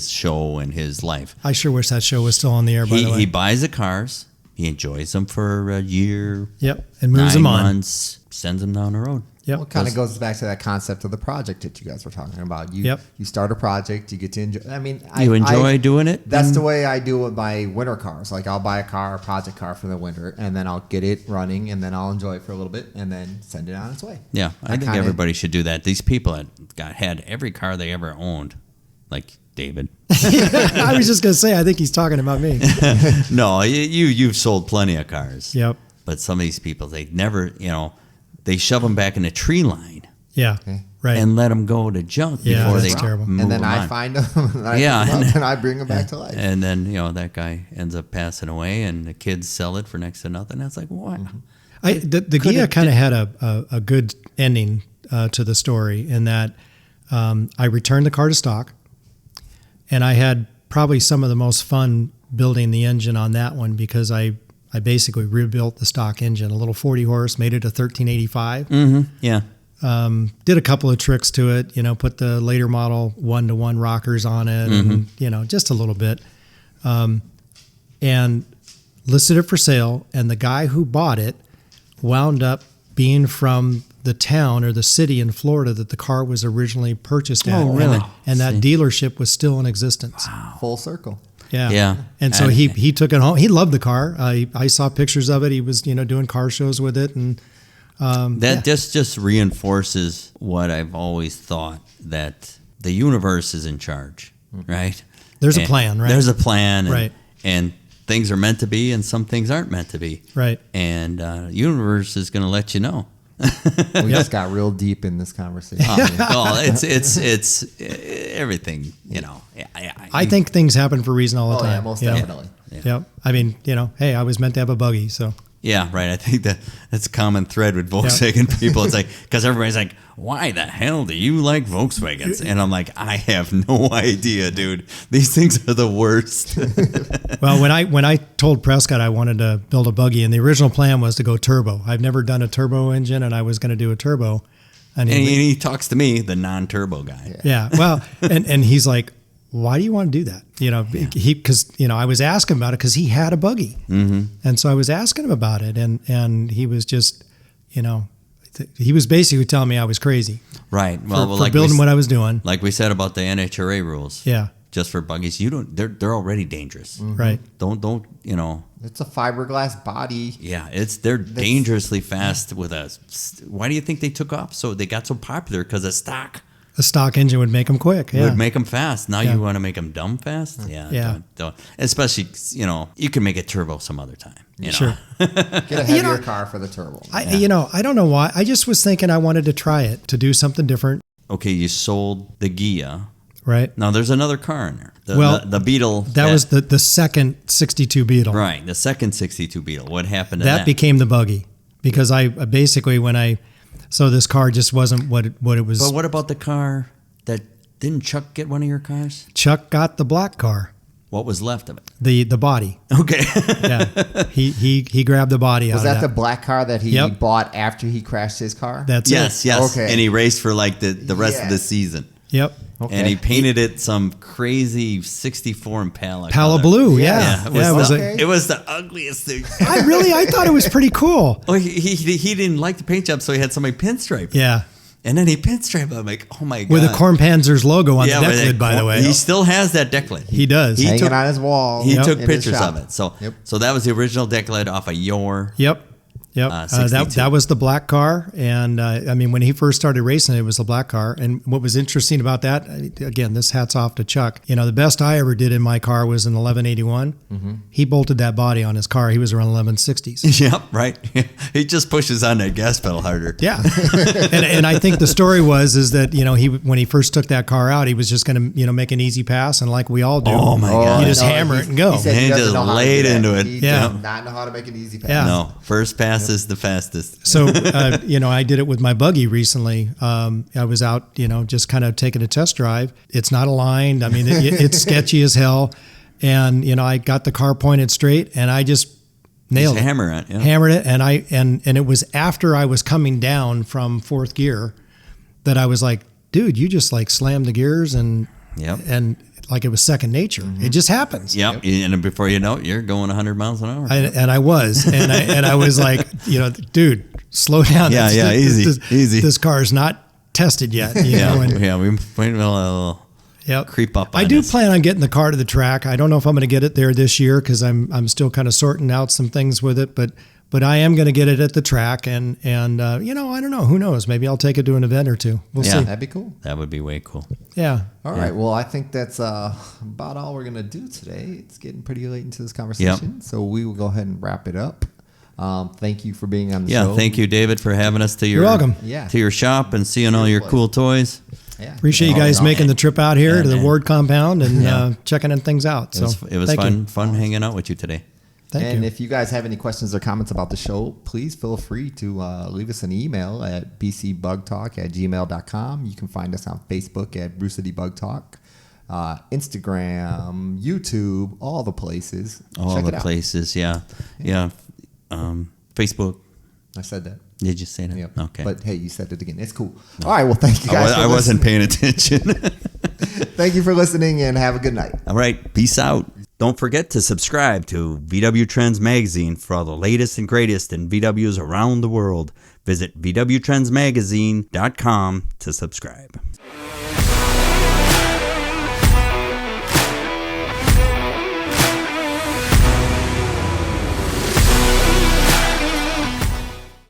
B: show and his life.
C: I sure wish that show was still on the air. By the way,
B: he buys the cars, he enjoys them for a year.
C: Yep, and moves them on.
B: 9 months, sends them down the road.
C: Yep.
A: Well, it kind of goes back to that concept of the project that you guys were talking about. You start a project, you get to enjoy. I mean,
B: you enjoy doing it.
A: That's the way I do with my winter cars. Like I'll buy a project car for the winter, and then I'll get it running, and then I'll enjoy it for a little bit, and then send it on its way.
B: Yeah, I think everybody should do that. These people had every car they ever owned, like David.
C: I was just gonna say, I think he's talking about me.
B: No, you've sold plenty of cars.
C: Yep.
B: But some of these people, they never, they shove them back in a tree line.
C: Yeah. Okay. Right.
B: And let them go to junk before they
C: terrible.
A: And then I find them, and I bring them back to life.
B: And then that guy ends up passing away, and the kids sell it for next to nothing. That's like what?
C: The Ghia kind of had a good ending to the story in that I returned the car to stock, and I had probably some of the most fun building the engine on that one because I basically rebuilt the stock engine, a little 40 horse, made it a 1385.
B: Yeah.
C: Did a couple of tricks to it, put the later model 1-to-1 rockers on it, and just a little bit, and listed it for sale. And the guy who bought it wound up being from the town or the city in Florida that the car was originally purchased at.
B: Oh, really?
C: And that dealership was still in existence.
B: Wow.
A: Full circle.
C: Yeah.
B: Yeah.
C: And so he took it home. He loved the car. I saw pictures of it. He was, doing car shows with it. And
B: that just reinforces what I've always thought, that the universe is in charge, right?
C: There's a plan, right?
B: There's a plan.
C: Right.
B: And things are meant to be and some things aren't meant to be.
C: Right.
B: And universe is going to let you know.
A: We just got real deep in this conversation.
B: Well, it's everything,
C: I think things happen for a reason all the time.
A: Yeah, most definitely.
C: Yep. I mean, hey, I was meant to have a buggy, so.
B: Yeah, right. I think that's a common thread with Volkswagen people. It's like, because everybody's like, why the hell do you like Volkswagens? And I'm like, I have no idea, dude. These things are the worst.
C: Well, when I told Prescott I wanted to build a buggy, and the original plan was to go turbo. I've never done a turbo engine, and I was going to do a turbo.
B: And he talks to me, the non-turbo guy.
C: Yeah. Well, and he's like, why do you want to do that? Because I was asking about it because he had a buggy, and so I was asking him about it, and he was just, he was basically telling me I was crazy,
B: right? Well,
C: for
B: like
C: building what I was doing.
B: Like we said about the NHRA rules,
C: Yeah.
B: Just for buggies, they're already dangerous,
C: right?
B: Don't
A: It's a fiberglass body.
B: Yeah, they're dangerously fast with a. Why do you think they took off? So they got so popular because of stock.
C: A stock engine would make them quick. Yeah.
B: Would make them fast. Now you want to make them dumb fast? Yeah.
C: Yeah.
B: Don't. Especially, you can make it turbo some other time.
C: Sure.
A: Get a heavier car for the turbo.
C: I don't know why. I just was thinking I wanted to try it, to do something different.
B: Okay, you sold the Gia.
C: Right.
B: Now there's another car in there. The Beetle.
C: That was the second 62 Beetle.
B: Right. The second 62 Beetle. What happened to
C: That
B: that?
C: became the buggy because I basically so this car just wasn't what it was.
B: But what about the car that didn't Chuck get one of your cars?
C: Chuck got the black car.
B: What was left of it?
C: The body.
B: Okay.
C: Yeah. He grabbed the body out
A: Was
C: of
A: that the black car that he
C: Yep.
A: bought after he crashed his car?
C: That's
B: Yes.
C: it.
A: Okay.
B: And he raced for like the rest of the
A: Yes.
B: season.
C: Yep.
A: Okay.
B: And he painted it some crazy 64 Impala
C: Pala
B: color.
C: blue. Yeah.
B: Yeah,
C: Yeah. It was
A: okay.
B: It was the ugliest thing.
C: I thought it was pretty cool.
B: Oh, he didn't like the paint job, so he had somebody pinstripe it.
C: Yeah.
B: And then he pinstriped it. I'm like, oh my God.
C: With a Corn Panzer's logo on the deck
B: with
C: lid, by the way.
B: He still has that deck lid.
C: He does.
B: He
A: Hanging
B: took-
A: on his wall.
B: He took
A: in his
B: pictures
A: shop.
B: of it. So
A: Yep.
B: so that was the original deck lid off of your.
C: Yep. That
B: 62.
C: was the black car. And when he first started racing, it was the black car. And what was interesting about that, again, this hat's off to Chuck. The best I ever did in my car was an 1181.
A: Mm-hmm.
C: He bolted that body on his car. He was around 1160s.
B: Yep, right. He just pushes on that gas pedal harder.
C: Yeah. and I think the story is that, when he first took that car out, he was just going to, make an easy pass. And like we all do.
B: Oh, my God.
C: You just hammer it and go.
A: He said
B: He
A: he doesn't
B: just
A: know how to
B: laid
A: do that.
B: into it.
A: He
C: Yeah.
A: does not know how to make an easy pass.
C: Yeah.
B: No, first pass is the fastest.
C: So, I did it with my buggy recently. I was out, just kind of taking a test drive. It's not aligned. I mean, it's sketchy as hell. And, I got the car pointed straight and I just nailed it.
B: Hammer it. Yeah.
C: Hammered it. And it was after I was coming down from fourth gear that I was like, dude, you just like slammed the gears and like it was second nature. It just happens.
B: Yep. And before you know it, you're going 100 miles an hour.
C: I was, and I was like, dude, slow down.
B: Yeah, easy.
C: This car is not tested yet. You know, and,
B: we might well
C: yep.
B: creep up on
C: I do
B: this.
C: plan on getting the car to the track. I don't know if I'm going to get it there this year because I'm still kind of sorting out some things with it, but I am going to get it at the track, and I don't know. Who knows? Maybe I'll take it to an event or two. We'll see.
A: That'd be cool.
B: That would be way cool.
C: Yeah.
A: All right. Well, I think that's about all we're going to do today. It's getting pretty late into this conversation, so we will go ahead and wrap it up. Thank you for being on the show.
B: Yeah, thank you, David, for having us to
C: You're welcome.
B: to your shop and seeing all your cool toys.
A: Yeah.
C: Appreciate you guys making the trip out here to the
B: man.
C: Ward compound and checking things out. So
B: It was
C: thank you.
B: fun hanging out with you today.
C: Thank you.
A: If you guys have any questions or comments about the show, please feel free to leave us an email at bcbugtalk@gmail.com. You can find us on Facebook at BruceCityBugTalk. Instagram, YouTube, all the places.
B: All
A: Check
B: the
A: it out.
B: places, yeah. Facebook.
A: I said that.
B: Did you say that?
A: Yep.
B: Okay.
A: But hey, you said it again. It's cool. All right. Well, thank you guys.
B: I wasn't paying attention.
A: Thank you for listening and have a good night.
B: All right. Peace out. Don't forget to subscribe to VW Trends Magazine for all the latest and greatest in VWs around the world. Visit VWTrendsMagazine.com to subscribe.